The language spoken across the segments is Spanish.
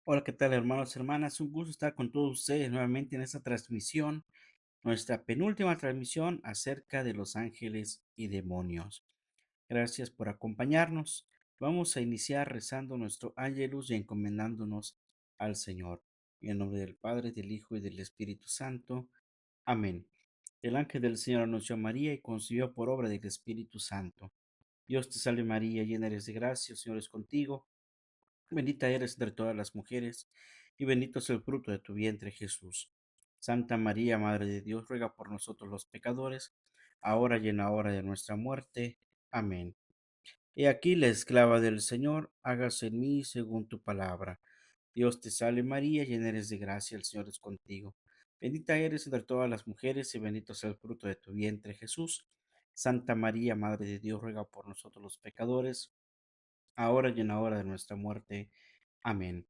Hola, ¿qué tal, hermanos, hermanas? Un gusto estar con todos ustedes nuevamente en esta transmisión, nuestra penúltima transmisión acerca de los ángeles y demonios. Gracias por acompañarnos. Vamos a iniciar rezando nuestro Ángelus y encomendándonos al Señor. En el nombre del Padre, del Hijo y del Espíritu Santo. Amén. El ángel del Señor anunció a María y concibió por obra del Espíritu Santo. Dios te salve María, llena eres de gracia, el Señor es contigo. Bendita eres entre todas las mujeres, y bendito es el fruto de tu vientre, Jesús. Santa María, Madre de Dios, ruega por nosotros los pecadores, ahora y en la hora de nuestra muerte. Amén. He aquí la esclava del Señor, hágase en mí según tu palabra. Dios te salve María, llena eres de gracia, el Señor es contigo. Bendita eres entre todas las mujeres, y bendito es el fruto de tu vientre, Jesús. Santa María, Madre de Dios, ruega por nosotros los pecadores, ahora y en la hora de nuestra muerte. Amén.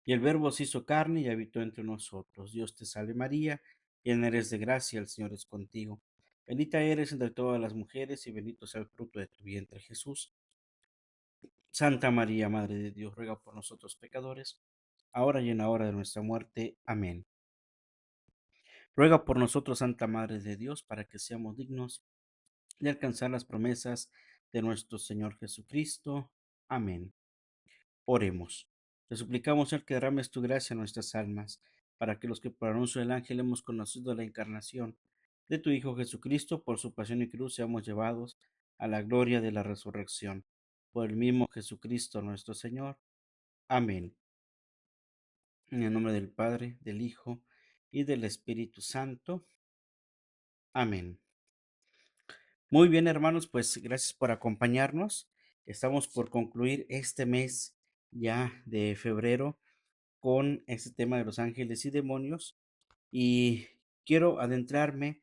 Y el Verbo se hizo carne y habitó entre nosotros. Dios te salve María, llena eres de gracia, el Señor es contigo. Bendita eres entre todas las mujeres y bendito sea el fruto de tu vientre, Jesús. Santa María, Madre de Dios, ruega por nosotros pecadores, ahora y en la hora de nuestra muerte. Amén. Ruega por nosotros, Santa Madre de Dios, para que seamos dignos de alcanzar las promesas de nuestro Señor Jesucristo. Amén. Oremos. Te suplicamos, Señor, que derrames tu gracia en nuestras almas, para que los que por anuncio del ángel hemos conocido la encarnación de tu Hijo Jesucristo, por su pasión y cruz, seamos llevados a la gloria de la resurrección. Por el mismo Jesucristo nuestro Señor. Amén. En el nombre del Padre, del Hijo y del Espíritu Santo. Amén. Muy bien, hermanos, pues gracias por acompañarnos. Estamos por concluir este mes ya de febrero con este tema de los ángeles y demonios, y quiero adentrarme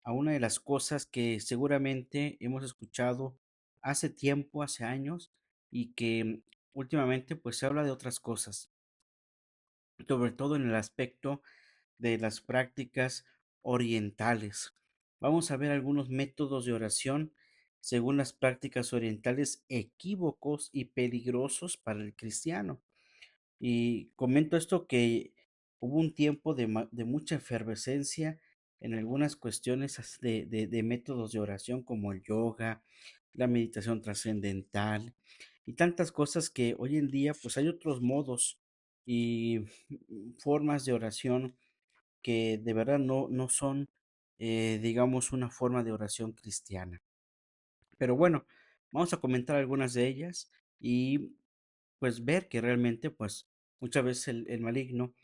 a una de las cosas que seguramente hemos escuchado hace tiempo, hace años, y que últimamente pues se habla de otras cosas, sobre todo en el aspecto de las prácticas orientales. Vamos a ver algunos métodos de oración según las prácticas orientales equívocos y peligrosos para el cristiano. Y comento esto que hubo un tiempo de mucha efervescencia en algunas cuestiones de métodos de oración como el yoga, la meditación trascendental y tantas cosas que hoy en día pues hay otros modos y formas de oración que de verdad no son, digamos, una forma de oración cristiana. Pero bueno, vamos a comentar algunas de ellas y pues ver que realmente pues muchas veces el maligno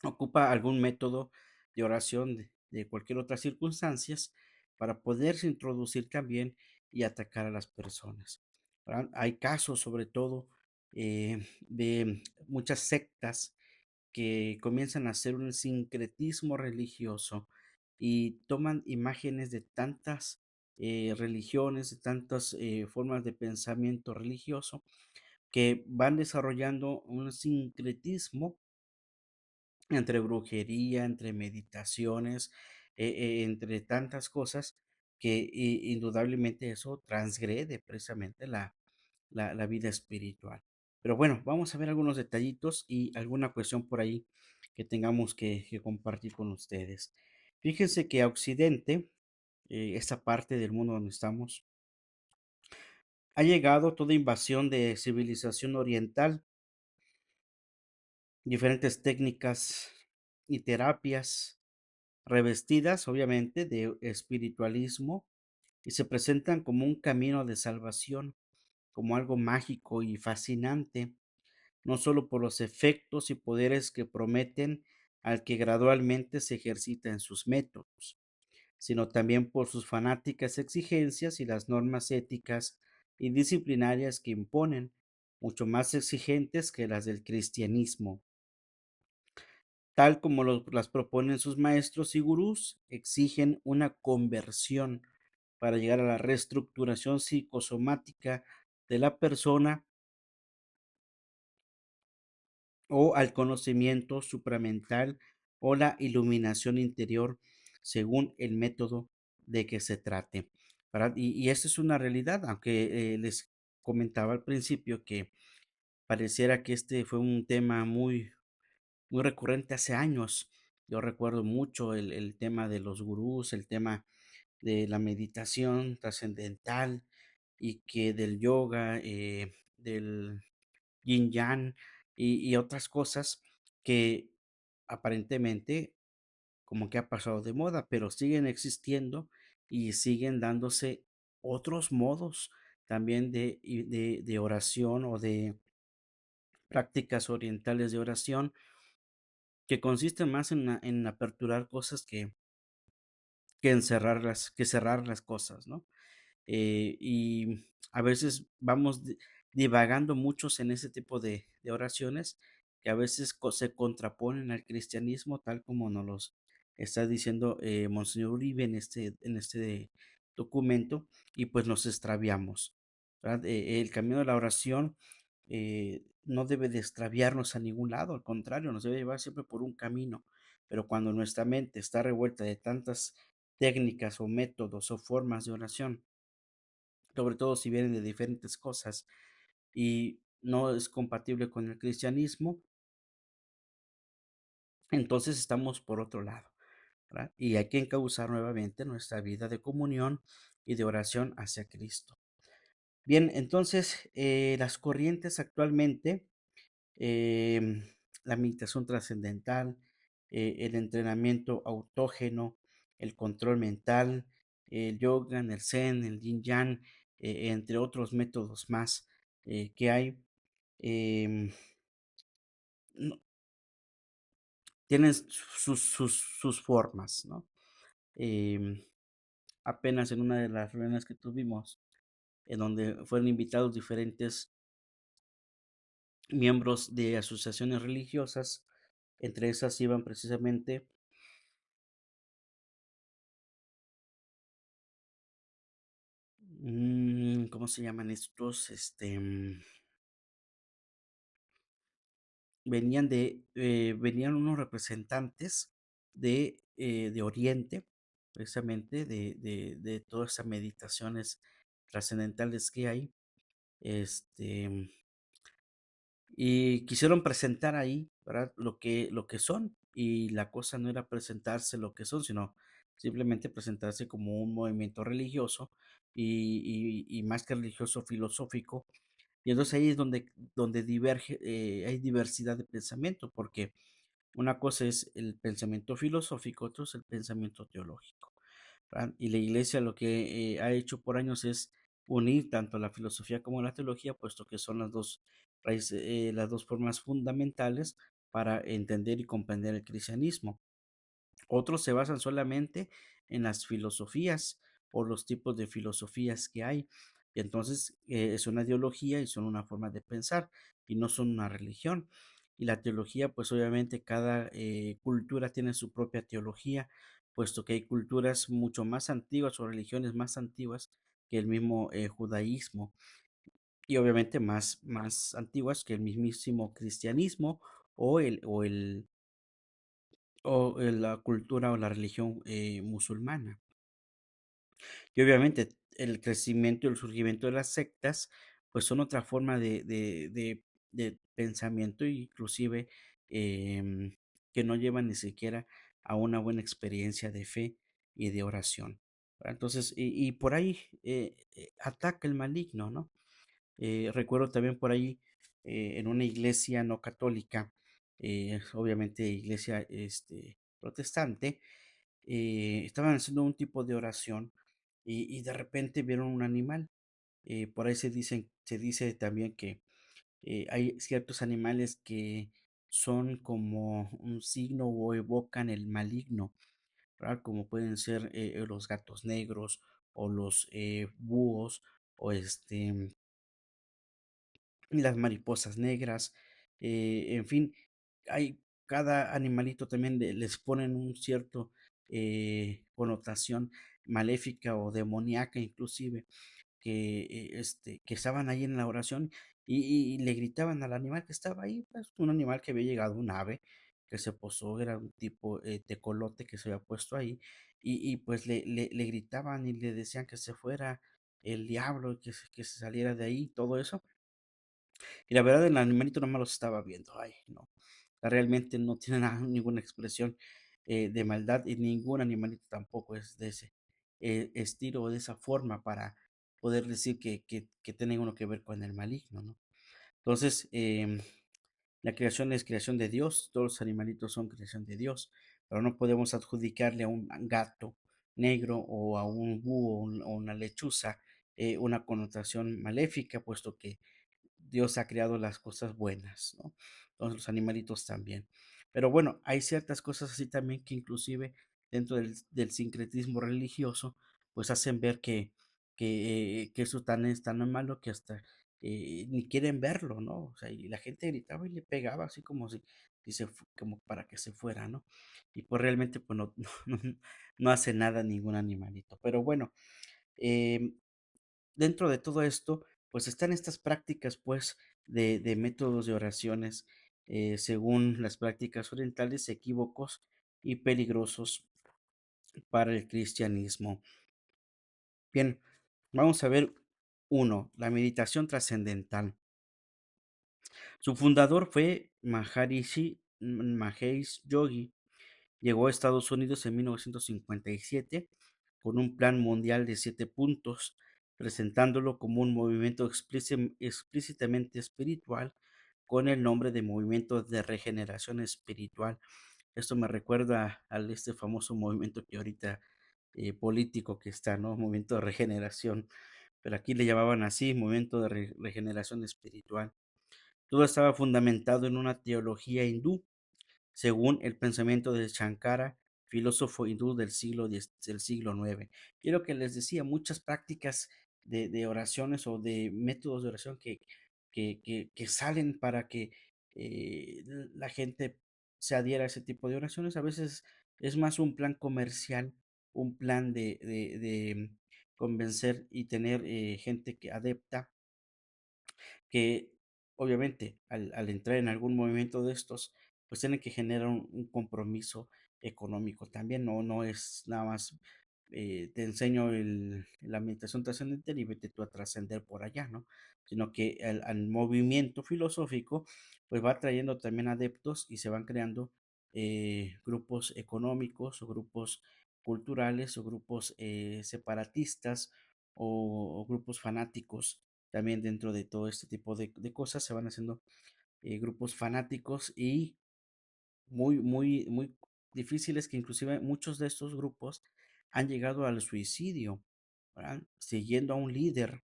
ocupa algún método de oración de cualquier otra circunstancias para poderse introducir también y atacar a las personas, ¿verdad? Hay casos sobre todo de muchas sectas que comienzan a hacer un sincretismo religioso y toman imágenes de tantas religiones, de tantas formas de pensamiento religioso que van desarrollando un sincretismo entre brujería, entre meditaciones, entre tantas cosas que indudablemente eso transgrede precisamente la vida espiritual. Pero bueno, vamos a ver algunos detallitos y alguna cuestión por ahí que tengamos que compartir con ustedes. Fíjense que a Occidente, esta parte del mundo donde estamos, ha llegado toda invasión de civilización oriental, diferentes técnicas y terapias revestidas obviamente de espiritualismo y se presentan como un camino de salvación, como algo mágico y fascinante, no solo por los efectos y poderes que prometen al que gradualmente se ejercita en sus métodos, sino también por sus fanáticas exigencias y las normas éticas y disciplinarias que imponen, mucho más exigentes que las del cristianismo. Tal como las proponen sus maestros y gurús, exigen una conversión para llegar a la reestructuración psicosomática de la persona o al conocimiento supramental o la iluminación interior según el método de que se trate, ¿verdad? Y esta es una realidad, aunque les comentaba al principio que pareciera que este fue un tema muy recurrente hace años. Yo recuerdo mucho el tema de los gurús, el tema de la meditación trascendental y que del yoga, del yin yang y otras cosas que aparentemente como que ha pasado de moda, pero siguen existiendo y siguen dándose otros modos también de oración o de prácticas orientales de oración que consisten más en aperturar cosas que cerrar las cosas, ¿no? Y a veces vamos divagando muchos en ese tipo de oraciones que a veces se contraponen al cristianismo, tal como nos los está diciendo Monseñor Uribe en este documento, y pues nos extraviamos, ¿verdad? El camino de la oración no debe de extraviarnos a ningún lado, al contrario, nos debe llevar siempre por un camino, pero cuando nuestra mente está revuelta de tantas técnicas o métodos o formas de oración, sobre todo si vienen de diferentes cosas y no es compatible con el cristianismo, entonces estamos por otro lado, ¿verdad? Y hay que encauzar nuevamente nuestra vida de comunión y de oración hacia Cristo. Bien, entonces las corrientes actualmente, em, la meditación trascendental, el entrenamiento autógeno, el control mental, el yoga, el zen, el yin yang, entre otros métodos más que hay, em, no- tienen sus formas, ¿no? Em, Apenas en una de las reuniones que tuvimos, en donde fueron invitados diferentes miembros de asociaciones religiosas, entre esas iban precisamente, ¿cómo se llaman estos? Venían unos representantes de Oriente, precisamente de todas esas meditaciones trascendentales que hay, este, y quisieron presentar ahí, ¿verdad? Lo que son, y la cosa no era presentarse lo que son, sino simplemente presentarse como un movimiento religioso y más que religioso, filosófico. Y entonces ahí es donde diverge, hay diversidad de pensamiento, porque una cosa es el pensamiento filosófico, otro es el pensamiento teológico, ¿verdad? Y la iglesia lo que ha hecho por años es unir tanto la filosofía como la teología, puesto que son las dos formas fundamentales para entender y comprender el cristianismo. Otros se basan solamente en las filosofías o los tipos de filosofías que hay. Y entonces es una ideología y son una forma de pensar y no son una religión. Y la teología, pues obviamente cada cultura tiene su propia teología, puesto que hay culturas mucho más antiguas o religiones más antiguas que el mismo judaísmo y obviamente más antiguas que el mismísimo cristianismo o la cultura o la religión musulmana. Y obviamente el crecimiento y el surgimiento de las sectas, pues son otra forma de pensamiento, inclusive que no llevan ni siquiera a una buena experiencia de fe y de oración, ¿verdad? Entonces, y por ahí ataca el maligno, ¿no? Recuerdo también por ahí en una iglesia no católica, obviamente iglesia protestante, estaban haciendo un tipo de oración y de repente vieron un animal. Por ahí se dice también que hay ciertos animales que son como un signo o evocan el maligno, ¿verdad? Como pueden ser los gatos negros o los búhos o las mariposas negras, en fin, hay cada animalito también les ponen un cierto connotación maléfica o demoníaca inclusive que estaban ahí en la oración y le gritaban al animal que estaba ahí, pues un animal que había llegado, un ave que se posó, era un tipo tecolote que se había puesto ahí y pues le gritaban y le decían que se fuera el diablo, que se saliera de ahí, todo eso Y la verdad, el animalito nomás los estaba viendo. Ay, no. Realmente no tiene nada, ninguna expresión de maldad y ningún animalito tampoco es de ese estilo o de esa forma para poder decir que tiene uno que ver con el maligno, ¿no? Entonces, la creación es creación de Dios, todos los animalitos son creación de Dios, pero no podemos adjudicarle a un gato negro o a un búho o una lechuza una connotación maléfica, puesto que Dios ha creado las cosas buenas, ¿no? Entonces los animalitos también. Pero bueno, hay ciertas cosas así también que inclusive dentro del sincretismo religioso, pues hacen ver que eso tan es tan malo que hasta ni quieren verlo, ¿no? O sea, y la gente gritaba y le pegaba así como si como para que se fuera, ¿no? Y pues realmente pues no, no hace nada ningún animalito. Pero bueno, em, dentro de todo esto, pues están estas prácticas, pues, de métodos de oraciones, según las prácticas orientales, equívocos y peligrosos para el cristianismo. Bien, vamos a ver uno, la meditación trascendental. Su fundador fue Maharishi Mahesh Yogi. Llegó a Estados Unidos en 1957 con un plan mundial de 7 puntos, presentándolo como un movimiento explícitamente espiritual con el nombre de Movimiento de Regeneración Espiritual. Esto me recuerda al este famoso movimiento que ahorita político que está, ¿no? Movimiento de regeneración, pero aquí le llamaban así, Movimiento de Regeneración Espiritual. Todo estaba fundamentado en una teología hindú según el pensamiento de Shankara, filósofo hindú del siglo IX. Y lo que les decía, muchas prácticas de oraciones o de métodos de oración que salen para que la gente se adhiera a ese tipo de oraciones, a veces es más un plan comercial, un plan de convencer y tener gente que adepta que obviamente al entrar en algún movimiento de estos, pues tienen que generar un compromiso económico también, no es nada más te enseño la meditación trascendental y vete tú a trascender por allá, ¿no? Sino que al movimiento filosófico, pues va trayendo también adeptos y se van creando grupos económicos o grupos culturales o grupos separatistas o grupos fanáticos también dentro de todo este tipo de cosas se van haciendo grupos fanáticos y muy difíciles que inclusive muchos de estos grupos han llegado al suicidio, ¿verdad? Siguiendo a un líder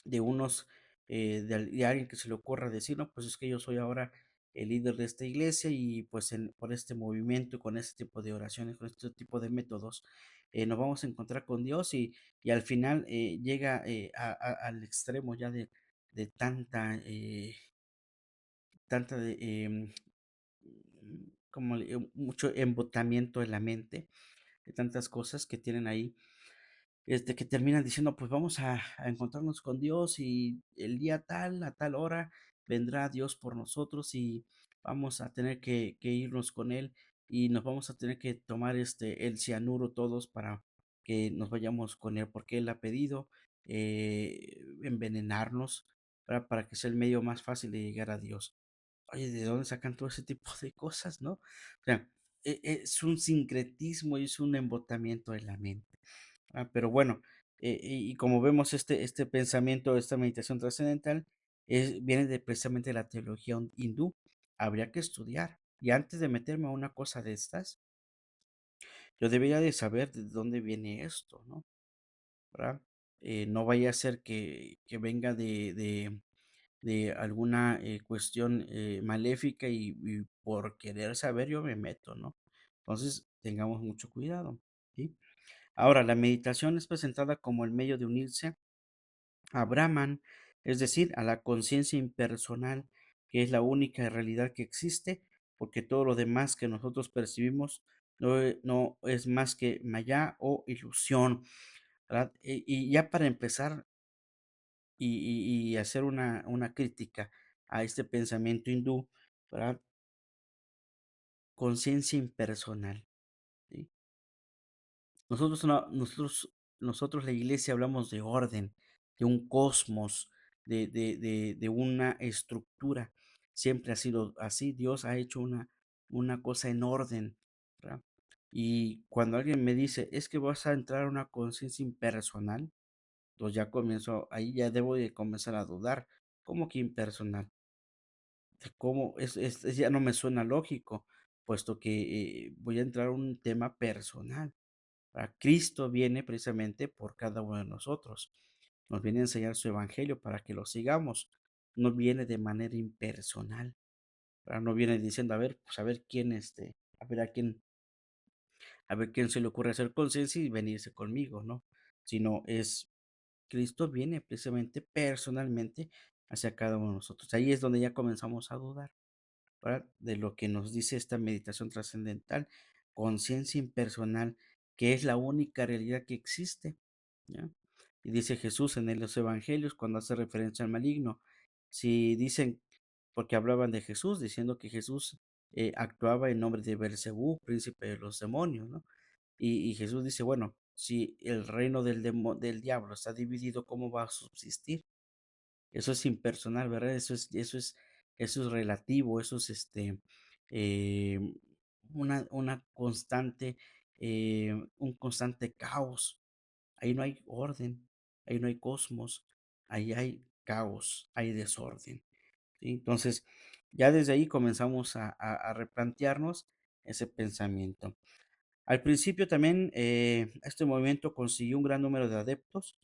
de unos, de alguien que se le ocurra decir, no, pues es que yo soy ahora el líder de esta iglesia y pues por este movimiento, con este tipo de oraciones, con este tipo de métodos, nos vamos a encontrar con Dios y al final llega al extremo ya de tanta como mucho embotamiento en la mente, de tantas cosas que tienen ahí que terminan diciendo, pues vamos a encontrarnos con Dios y el día tal, a tal hora, vendrá Dios por nosotros y vamos a tener que irnos con Él y nos vamos a tener que tomar el cianuro todos para que nos vayamos con Él, porque Él ha pedido envenenarnos para que sea el medio más fácil de llegar a Dios. Oye, ¿de dónde sacan todo ese tipo de cosas, no? O sea, es un sincretismo y es un embotamiento de la mente. Pero bueno, y como vemos este pensamiento, esta meditación trascendental, viene precisamente de la teología hindú. Habría que estudiar. Y antes de meterme a una cosa de estas, yo debería de saber de dónde viene esto, ¿no? ¿Verdad? No vaya a ser que venga de alguna cuestión maléfica y por querer saber yo me meto, ¿no? Entonces, tengamos mucho cuidado, ¿sí? Ahora, la meditación es presentada como el medio de unirse a Brahman, es decir, a la conciencia impersonal, que es la única realidad que existe, porque todo lo demás que nosotros percibimos no es más que maya o ilusión, ¿verdad? Y ya para empezar y hacer una crítica a este pensamiento hindú, ¿verdad? Conciencia impersonal, ¿sí? Nosotros, no- nosotros, nosotros la iglesia hablamos de orden, de un cosmos, de una estructura. Siempre ha sido así. Dios ha hecho una cosa en orden, ¿verdad? Y cuando alguien me dice, es que vas a entrar a una conciencia impersonal, pues ya comienzo, ahí ya debo de comenzar a dudar. ¿Cómo que impersonal? ¿Cómo? Ya no me suena lógico, puesto que voy a entrar a un tema personal. Cristo viene precisamente por cada uno de nosotros. Nos viene a enseñar su evangelio para que lo sigamos. No viene de manera impersonal. No viene diciendo, a ver, pues a ver quién, a ver quién se le ocurre hacer conciencia y venirse conmigo, ¿no? Sino es Cristo viene precisamente personalmente hacia cada uno de nosotros. Ahí es donde ya comenzamos a dudar, ¿verdad? De lo que nos dice esta meditación trascendental, conciencia impersonal, que es la única realidad que existe, ¿ya? Y dice Jesús en los evangelios cuando hace referencia al maligno, si dicen, porque hablaban de Jesús, diciendo que Jesús actuaba en nombre de Belcebú, príncipe de los demonios, ¿no? Y Jesús dice, bueno, si el reino del diablo está dividido, ¿cómo va a subsistir? Eso es impersonal, ¿verdad? Eso es relativo, eso es eh, una constante, un constante caos. Ahí no hay orden, ahí no hay cosmos, ahí hay caos, hay desorden. ¿Sí? Entonces, ya desde ahí comenzamos a replantearnos ese pensamiento. Al principio también este movimiento consiguió un gran número de adeptos,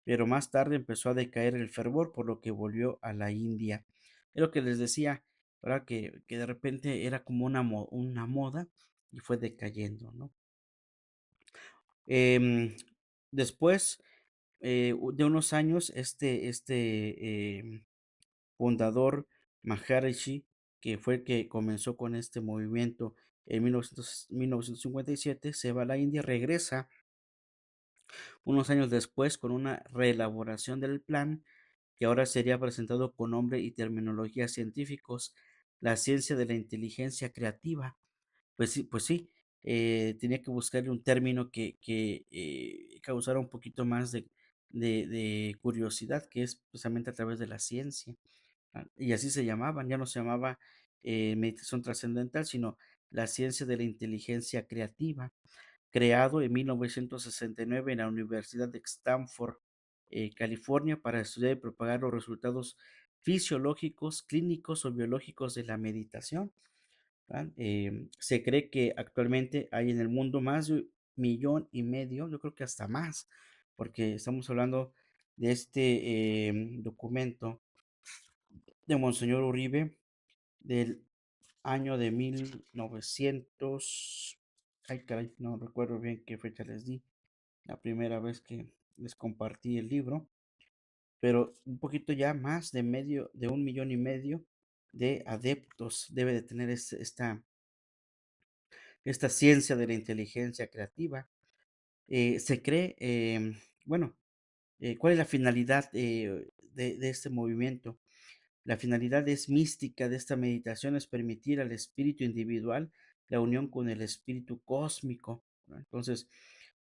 pero más tarde empezó a decaer el fervor, por lo que volvió a la India. Es lo que les decía, ¿verdad? Que de repente era como una moda y fue decayendo, ¿no? Em, Después de unos años, fundador Maharishi, que fue el que comenzó con este movimiento en 1957, se va a la India, regresa unos años después con una reelaboración del plan que ahora sería presentado con nombre y terminología científicos, la ciencia de la inteligencia creativa. Pues sí, tenía que buscarle un término que causara un poquito más de curiosidad, que es precisamente a través de la ciencia. Y así se llamaban, ya no se llamaba meditación trascendental, sino la ciencia de la inteligencia creativa, creado en 1969 en la Universidad de Stanford, California, para estudiar y propagar los resultados fisiológicos, clínicos o biológicos de la meditación. ¿Verdad? Se cree que actualmente hay en el mundo más de 1,5 millones, yo creo que hasta más, porque estamos hablando de este documento de Monseñor Uribe del año de 1900. Ay, caray, no recuerdo bien qué fecha les di la primera vez que les compartí el libro, pero un poquito ya más de 1,5 millones de adeptos debe de tener esta ciencia de la inteligencia creativa. Se cree, bueno, ¿cuál es la finalidad de este movimiento? La finalidad es mística de esta meditación, es permitir al espíritu individual la unión con el espíritu cósmico, ¿no? Entonces,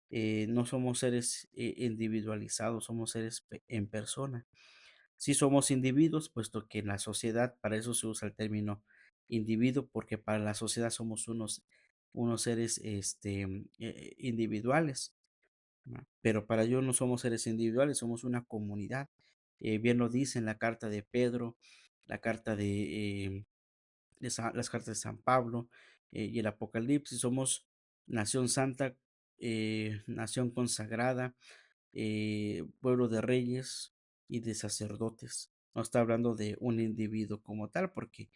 no somos seres individualizados, somos seres en persona. Sí somos individuos, puesto que en la sociedad, para eso se usa el término individuo, porque para la sociedad somos unos seres individuales, ¿no? Pero para Dios no somos seres individuales, somos una comunidad. Bien lo dice en la carta de Pedro, la carta las cartas de San Pablo y el Apocalipsis. Somos nación santa, nación consagrada, pueblo de reyes y de sacerdotes. No está hablando de un individuo como tal, porque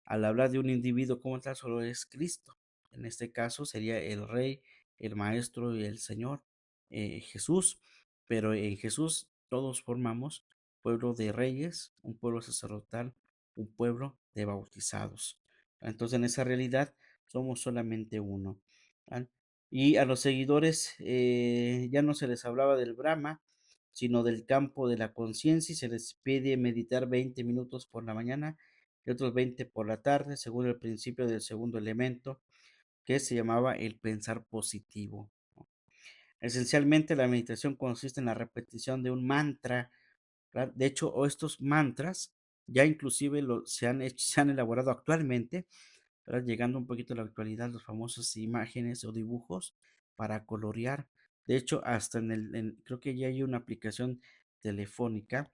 al hablar de un individuo como tal solo es Cristo. En este caso sería el Rey, el Maestro y el Señor, Jesús. Pero en Jesús todos formamos pueblo de reyes, un pueblo sacerdotal, un pueblo de bautizados. Entonces en esa realidad somos solamente uno. ¿Verdad? Y a los seguidores ya no se les hablaba del Brahma, sino del campo de la conciencia y se les pide meditar 20 minutos por la mañana y otros 20 por la tarde, según el principio del segundo elemento, que se llamaba el pensar positivo. Esencialmente, la meditación consiste en la repetición de un mantra ¿verdad? De hecho, o estos mantras ya inclusive se han elaborado actualmente, ¿verdad? Llegando un poquito a la actualidad, las famosas imágenes o dibujos para colorear. De hecho, hasta creo que ya hay una aplicación telefónica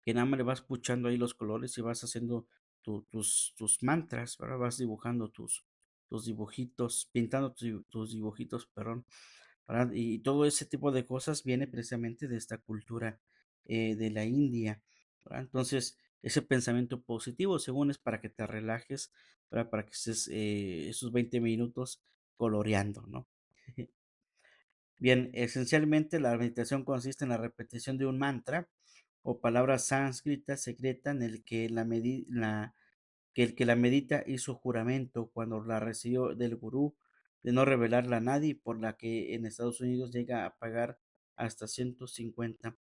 que nada más le vas puchando ahí los colores y vas haciendo tus mantras, ¿verdad? Vas dibujando tus dibujitos, pintando tus dibujitos, perdón, ¿verdad? Y todo ese tipo de cosas viene precisamente de esta cultura de la India, ¿verdad? Entonces, ese pensamiento positivo, según es para que te relajes, ¿verdad? Para que estés esos 20 minutos coloreando, ¿no? Bien, esencialmente la meditación consiste en la repetición de un mantra o palabra sánscrita secreta en el que que el que la medita hizo juramento cuando la recibió del gurú de no revelarla a nadie, por la que en Estados Unidos llega a pagar hasta $150,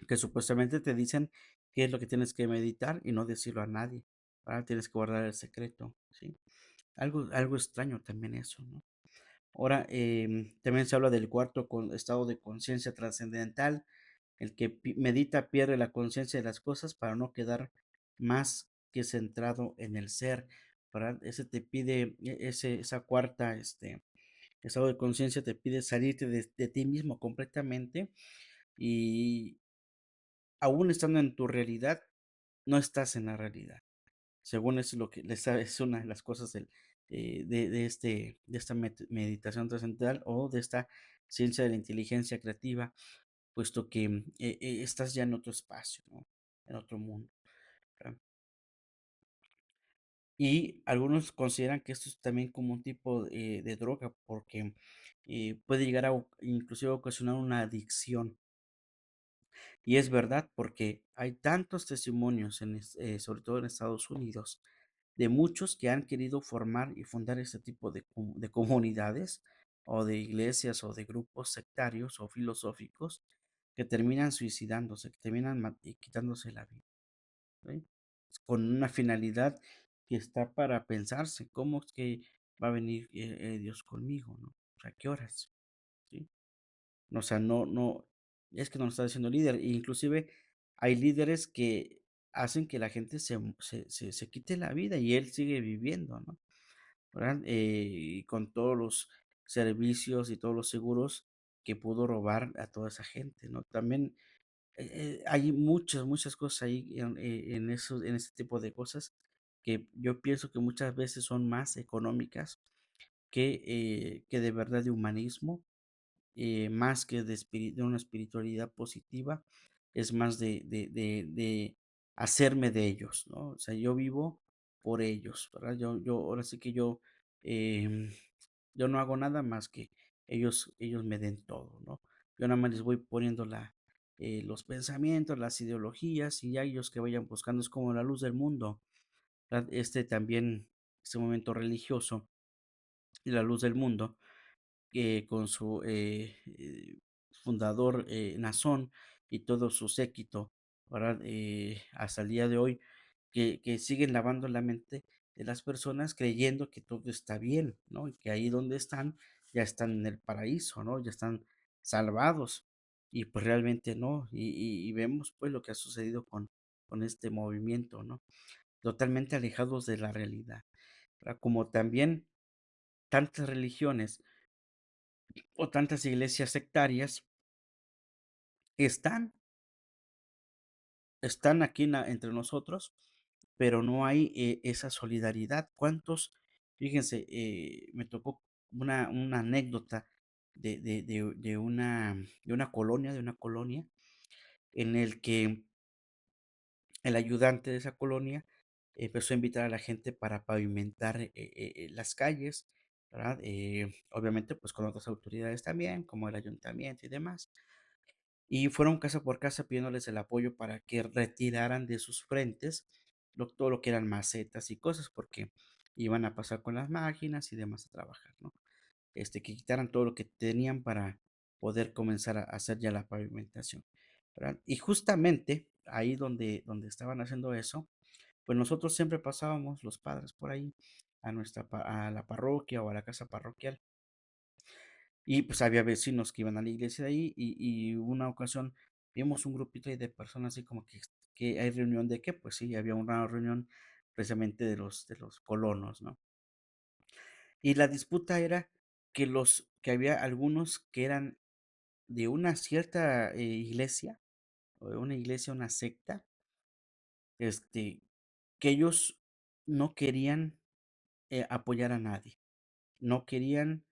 que supuestamente te dicen qué es lo que tienes que meditar y no decirlo a nadie. Ahora tienes que guardar el secreto, ¿sí? Algo extraño también eso, ¿no? Ahora, también se habla del estado de conciencia trascendental, el que medita pierde la conciencia de las cosas para no quedar más que centrado en el ser, ¿verdad? Ese te pide, esa cuarta, estado de conciencia te pide salirte de ti mismo completamente y aún estando en tu realidad, no estás en la realidad. Según eso es lo que es una de las cosas de esta meditación trascendental o de esta ciencia de la inteligencia creativa, puesto que estás ya en otro espacio, ¿no? En otro mundo, ¿verdad? Y algunos consideran que esto es también como un tipo de droga, porque puede llegar a inclusive a ocasionar una adicción. Y es verdad, porque hay tantos testimonios, sobre todo en Estados Unidos, de muchos que han querido formar y fundar este tipo de comunidades o de iglesias o de grupos sectarios o filosóficos que terminan suicidándose, que terminan quitándose la vida, ¿sí? Con una finalidad que está para pensarse, ¿cómo es que va a venir Dios conmigo, ¿no? O sea, ¿qué horas? ¿Sí? O sea, no, es que no lo está diciendo líder. E inclusive hay líderes que hacen que la gente se quite la vida y él sigue viviendo, ¿no? ¿Verdad? Y con todos los servicios y todos los seguros que pudo robar a toda esa gente, ¿no? También hay muchas cosas ahí en ese tipo de cosas que yo pienso que muchas veces son más económicas que de verdad de humanismo, más que de una espiritualidad positiva, es más de hacerme de ellos, ¿no? O sea, yo vivo por ellos, ¿verdad? Ahora sí que em, yo no hago nada más que ellos me den todo, ¿no? Yo nada más les voy poniendo los pensamientos, las ideologías y ya ellos que vayan buscando es como la luz del mundo, ¿verdad? Este momento religioso y la luz del mundo con su fundador Nazón y todo su séquito, ¿verdad? Hasta el día de hoy, que siguen lavando la mente de las personas creyendo que todo está bien, ¿no? Y que ahí donde están, ya están en el paraíso, ¿no? Ya están salvados. Y pues realmente no. Y vemos pues lo que ha sucedido con este movimiento, ¿no? Totalmente alejados de la realidad, ¿verdad? Como también tantas religiones o tantas iglesias sectarias están, están aquí entre nosotros, pero no hay esa solidaridad. ¿Cuántos? Fíjense, me tocó una anécdota de una colonia, en el que el ayudante de esa colonia empezó a invitar a la gente para pavimentar las calles, ¿verdad? Obviamente, pues con otras autoridades también, como el ayuntamiento y demás. Y fueron casa por casa pidiéndoles el apoyo para que retiraran de sus frentes todo lo que eran macetas y cosas, porque iban a pasar con las máquinas y demás a trabajar, ¿no? Que quitaran todo lo que tenían para poder comenzar a hacer ya la pavimentación, ¿verdad? Y justamente ahí donde estaban haciendo eso, pues nosotros siempre pasábamos los padres por ahí a la parroquia o a la casa parroquial Y pues había vecinos que iban a la iglesia de ahí y una ocasión vimos un grupito ahí de personas así como que hay reunión de qué, pues sí, había una reunión precisamente de los colonos, ¿no? Y la disputa era que había algunos que eran de una cierta iglesia, o de una iglesia, una secta, este, que ellos no querían apoyar a nadie, no querían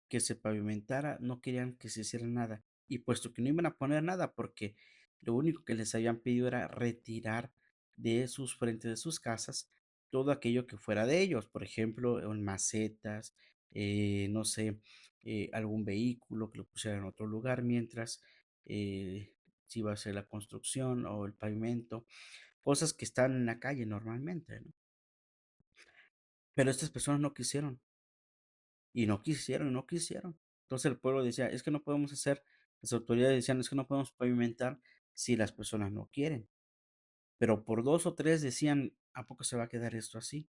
que se pavimentara, no querían que se hiciera nada. Y puesto que no iban a poner nada, porque lo único que les habían pedido era retirar de sus frentes de sus casas todo aquello que fuera de ellos, por ejemplo, en macetas, no sé, algún vehículo que lo pusieran en otro lugar mientras se iba a hacer la construcción o el pavimento, cosas que están en la calle normalmente, ¿no? Pero estas personas no quisieron. Y no quisieron, y no quisieron. Entonces el pueblo decía, es que no podemos hacer, las autoridades decían, es que no podemos pavimentar si las personas no quieren. Pero por dos o tres decían, ¿a poco se va a quedar esto así?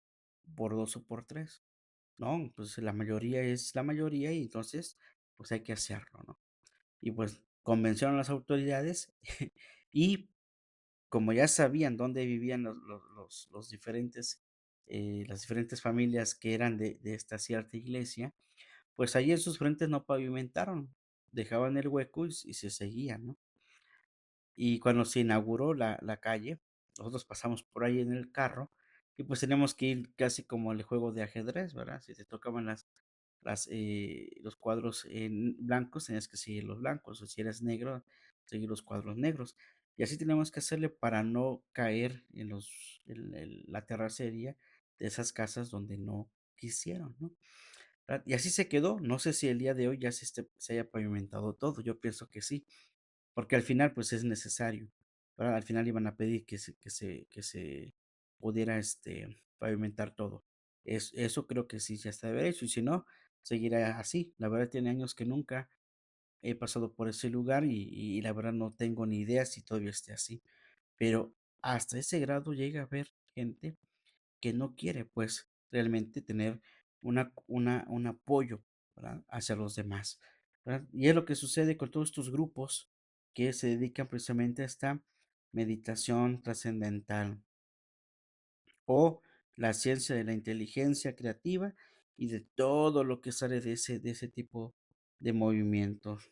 Por dos o por tres. No, pues la mayoría es la mayoría y entonces pues hay que hacerlo, ¿no? Y pues convencieron a las autoridades y como ya sabían dónde vivían los diferentes, las diferentes familias que eran de esta cierta iglesia, pues ahí en sus frentes no pavimentaron, dejaban el hueco y se seguían, ¿no? Y cuando se inauguró la calle, nosotros pasamos por ahí en el carro y pues teníamos que ir casi como el juego de ajedrez, ¿verdad? Si te tocaban los cuadros en blancos, tenías que seguir los blancos, o si eras negro, seguir los cuadros negros. Y así teníamos que hacerle para no caer en la terracería de esas casas donde no quisieron, ¿no? ¿Verdad? Y así se quedó. No sé si el día de hoy ya se haya pavimentado todo. Yo pienso que sí, porque al final pues es necesario, ¿verdad? Al final iban a pedir que se pudiera pavimentar todo. Eso creo que sí ya está de hecho y si no, seguirá así. La verdad tiene años que nunca he pasado por ese lugar y la verdad no tengo ni idea si todavía esté así. Pero hasta ese grado llega a haber gente que no quiere, pues, realmente tener un apoyo, ¿verdad? Hacia los demás, ¿verdad? Y es lo que sucede con todos estos grupos que se dedican precisamente a esta meditación trascendental o la ciencia de la inteligencia creativa y de todo lo que sale de ese tipo de movimientos.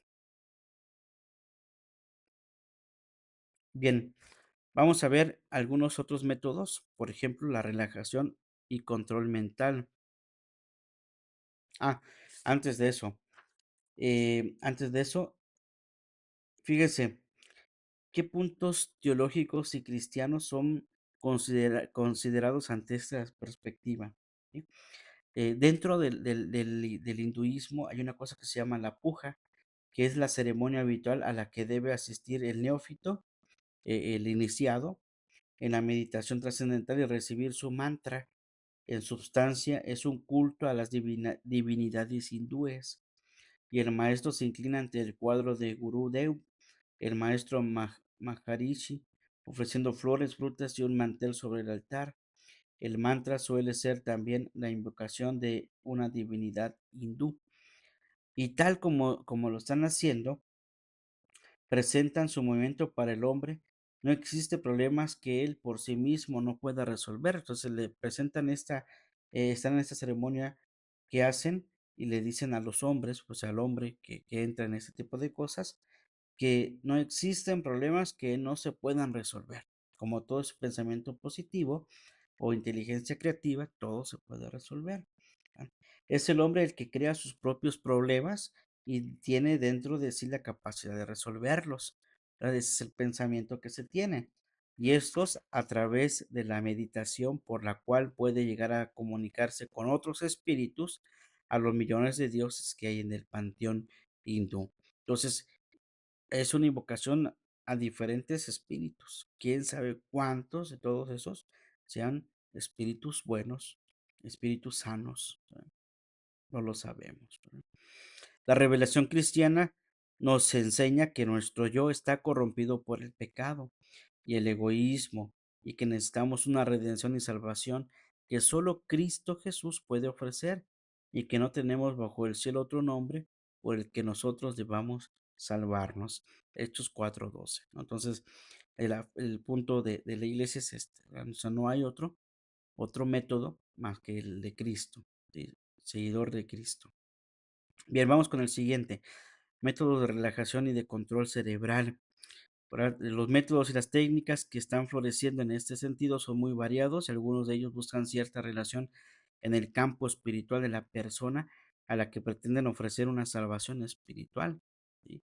Bien, vamos a ver algunos otros métodos, por ejemplo, la relajación y control mental. Ah, antes de eso, fíjese, ¿qué puntos teológicos y cristianos son considerados ante esta perspectiva? ¿Sí? Dentro del hinduismo hay una cosa que se llama la puja, que es la ceremonia habitual a la que debe asistir el neófito, el iniciado, en la meditación trascendental y recibir su mantra. En substancia, es un culto a las divinidades hindúes y el maestro se inclina ante el cuadro de Gurudev, el maestro Maharishi, ofreciendo flores, frutas y un mantel sobre el altar. El mantra suele ser también la invocación de una divinidad hindú. Y tal como lo están haciendo, presentan su movimiento para el hombre. No existe problemas que él por sí mismo no pueda resolver. Entonces le presentan están en esta ceremonia que hacen y le dicen a los hombres, pues al hombre que entra en este tipo de cosas, que no existen problemas que no se puedan resolver. Como todo es pensamiento positivo o inteligencia creativa, todo se puede resolver. ¿Va? Es el hombre el que crea sus propios problemas y tiene dentro de sí la capacidad de resolverlos. ¿Verdad? Ese es el pensamiento que se tiene. Y estos a través de la meditación por la cual puede llegar a comunicarse con otros espíritus a los millones de dioses que hay en el panteón hindú. Entonces, es una invocación a diferentes espíritus. Quién sabe cuántos de todos esos sean espíritus buenos, espíritus sanos. ¿Verdad? No lo sabemos. ¿Verdad? La revelación cristiana nos enseña que nuestro yo está corrompido por el pecado y el egoísmo y que necesitamos una redención y salvación que solo Cristo Jesús puede ofrecer y que no tenemos bajo el cielo otro nombre por el que nosotros debamos salvarnos. Hechos 4:12, ¿no? Entonces, el punto de la iglesia es este, ¿verdad? O sea, no hay otro método más que el de Cristo, de seguidor de Cristo. Bien, vamos con el siguiente, método de relajación y de control cerebral. ¿Verdad? Los métodos y las técnicas que están floreciendo en este sentido son muy variados y algunos de ellos buscan cierta relación en el campo espiritual de la persona a la que pretenden ofrecer una salvación espiritual. ¿Sí?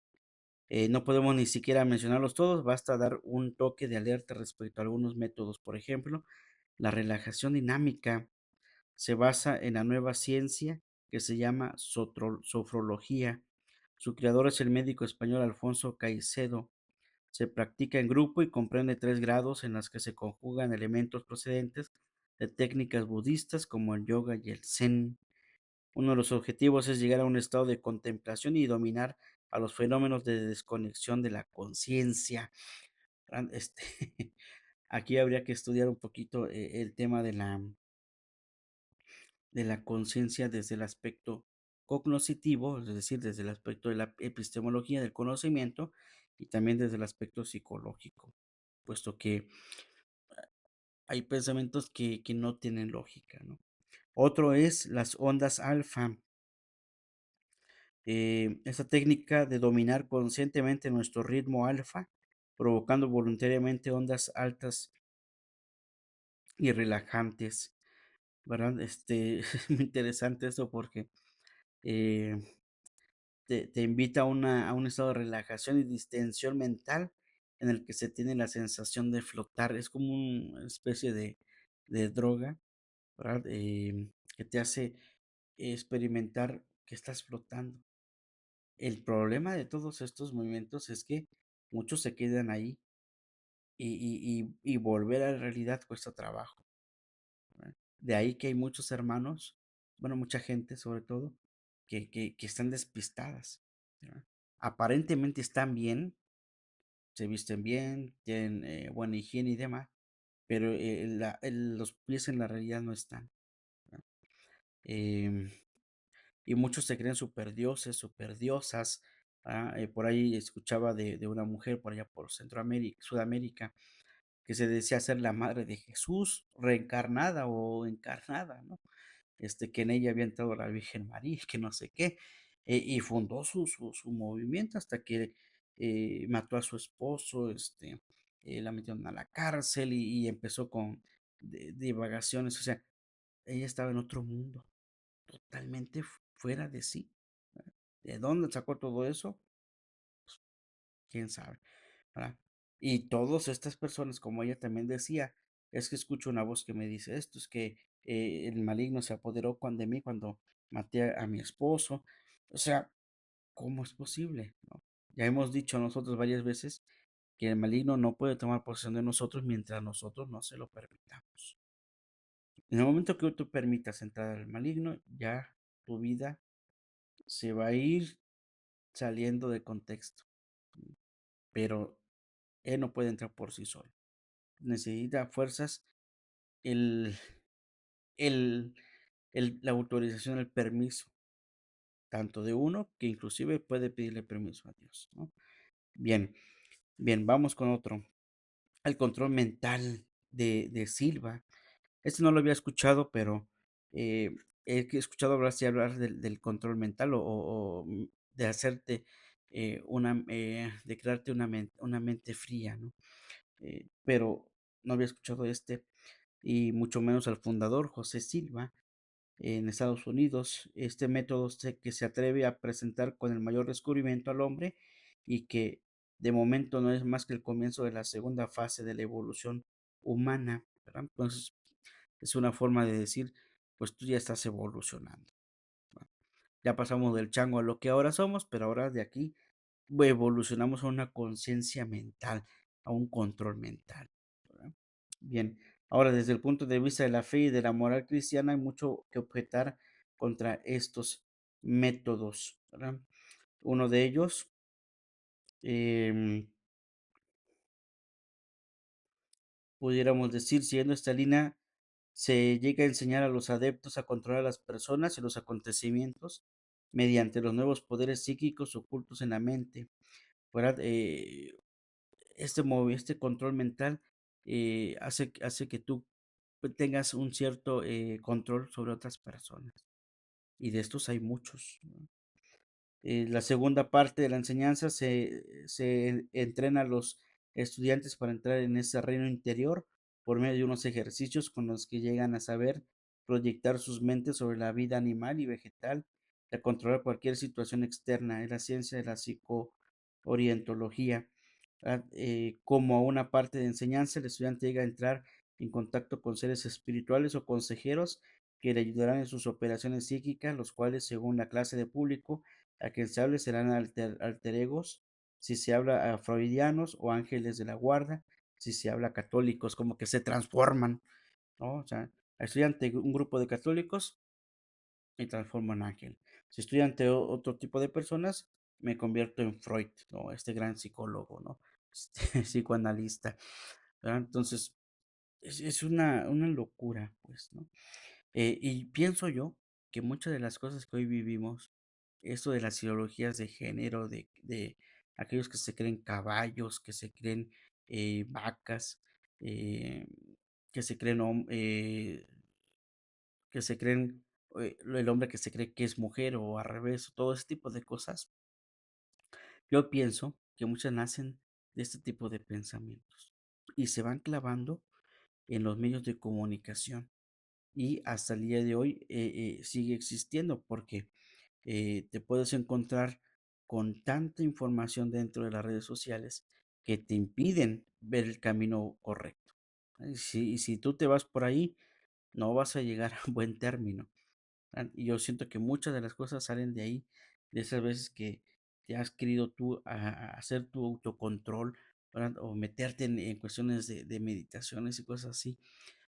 No podemos ni siquiera mencionarlos todos, basta dar un toque de alerta respecto a algunos métodos. Por ejemplo, la relajación dinámica se basa en la nueva ciencia que se llama sofrología. Su creador es el médico español Alfonso Caicedo. Se practica en grupo y comprende 3 grados en las que se conjugan elementos procedentes de técnicas budistas como el yoga y el zen. Uno de los objetivos es llegar a un estado de contemplación y dominar a los fenómenos de desconexión de la conciencia. Aquí habría que estudiar un poquito el tema de la conciencia desde el aspecto cognoscitivo, es decir, desde el aspecto de la epistemología del conocimiento y también desde el aspecto psicológico, puesto que hay pensamientos que no tienen lógica, ¿no? Otro es las ondas alfa. Esta técnica de dominar conscientemente nuestro ritmo alfa, provocando voluntariamente ondas altas y relajantes, ¿verdad? Es muy interesante esto porque eh, te invita a un estado de relajación y distensión mental en el que se tiene la sensación de flotar. Es como una especie de droga, ¿verdad? Que te hace experimentar que estás flotando. El problema de todos estos movimientos es que muchos se quedan ahí y volver a la realidad cuesta trabajo, ¿verdad? De ahí que hay muchos hermanos, bueno, mucha gente sobre todo, que están despistadas, ¿verdad? Aparentemente están bien, se visten bien, tienen buena higiene y demás, pero los pies en la realidad no están, ¿verdad? Em, y muchos se creen superdioses, superdiosas. Por ahí escuchaba de una mujer por allá por Centroamérica, Sudamérica, que se decía ser la madre de Jesús, reencarnada o encarnada, ¿no? Que en ella había entrado la Virgen María, que no sé qué, y fundó su movimiento hasta que mató a su esposo, la metieron a la cárcel y empezó con divagaciones, o sea, ella estaba en otro mundo totalmente fuera de sí. ¿Verdad? ¿De dónde sacó todo eso? Quién sabe, ¿verdad? Y todas estas personas, como ella también decía, es que escucho una voz que me dice esto, es que el maligno se apoderó de mí cuando maté a mi esposo. O sea, ¿cómo es posible? ¿No? Ya hemos dicho nosotros varias veces que el maligno no puede tomar posesión de nosotros mientras nosotros no se lo permitamos. En el momento que tú permitas entrar al maligno, ya tu vida se va a ir saliendo de contexto, pero él no puede entrar por sí solo. Necesita fuerzas el, el, la autorización, el permiso, tanto de uno que inclusive puede pedirle permiso a Dios, ¿no? Bien, bien, vamos con otro. El control mental de Silva. Este no lo había escuchado, pero eh, he escuchado hablar, sí, hablar del control mental o de hacerte de crearte una mente fría, ¿no? Pero no había escuchado y mucho menos al fundador, José Silva, en Estados Unidos. Este método que se atreve a presentar con el mayor descubrimiento al hombre y que de momento no es más que el comienzo de la segunda fase de la evolución humana, ¿verdad? Entonces, es una forma de decir, pues tú ya estás evolucionando, ¿va? Ya pasamos del chango a lo que ahora somos, pero ahora de aquí evolucionamos a una conciencia mental, a un control mental, ¿verdad? Bien, ahora desde el punto de vista de la fe y de la moral cristiana hay mucho que objetar contra estos métodos, ¿verdad? Uno de ellos, em, pudiéramos decir, siguiendo esta línea, se llega a enseñar a los adeptos a controlar a las personas y los acontecimientos mediante los nuevos poderes psíquicos ocultos en la mente, ¿verdad? Este control mental hace que tú tengas un cierto control sobre otras personas. Y de estos hay muchos, ¿no? La segunda parte de la enseñanza se entrena a los estudiantes para entrar en ese reino interior por medio de unos ejercicios con los que llegan a saber proyectar sus mentes sobre la vida animal y vegetal, a controlar cualquier situación externa. Es la ciencia de la psicoorientología. Como una parte de enseñanza, el estudiante llega a entrar en contacto con seres espirituales o consejeros que le ayudarán en sus operaciones psíquicas, los cuales, según la clase de público, a quien se hable serán alter egos, si se habla a freudianos o ángeles de la guarda, si se habla a católicos, como que se transforman, ¿no? O sea, estoy ante un grupo de católicos, me transformo en ángel. Si estoy ante otro tipo de personas, me convierto en Freud, ¿no? Este gran psicólogo, ¿no? Este psicoanalista, ¿verdad? Entonces, es una locura, pues, ¿no? Y pienso yo que muchas de las cosas que hoy vivimos, esto de las ideologías de género, de aquellos que se creen caballos, que se creen vacas, eh, que se creen, que se creen el hombre que se cree que es mujer o al revés, todo ese tipo de cosas, yo pienso que muchas nacen de este tipo de pensamientos y se van clavando en los medios de comunicación y hasta el día de hoy sigue existiendo porque te puedes encontrar con tanta información dentro de las redes sociales que te impiden ver el camino correcto. Y si tú te vas por ahí, no vas a llegar a un buen término. Y yo siento que muchas de las cosas salen de ahí, de esas veces que te has querido tú a hacer tu autocontrol, ¿verdad? O meterte en cuestiones de meditaciones y cosas así,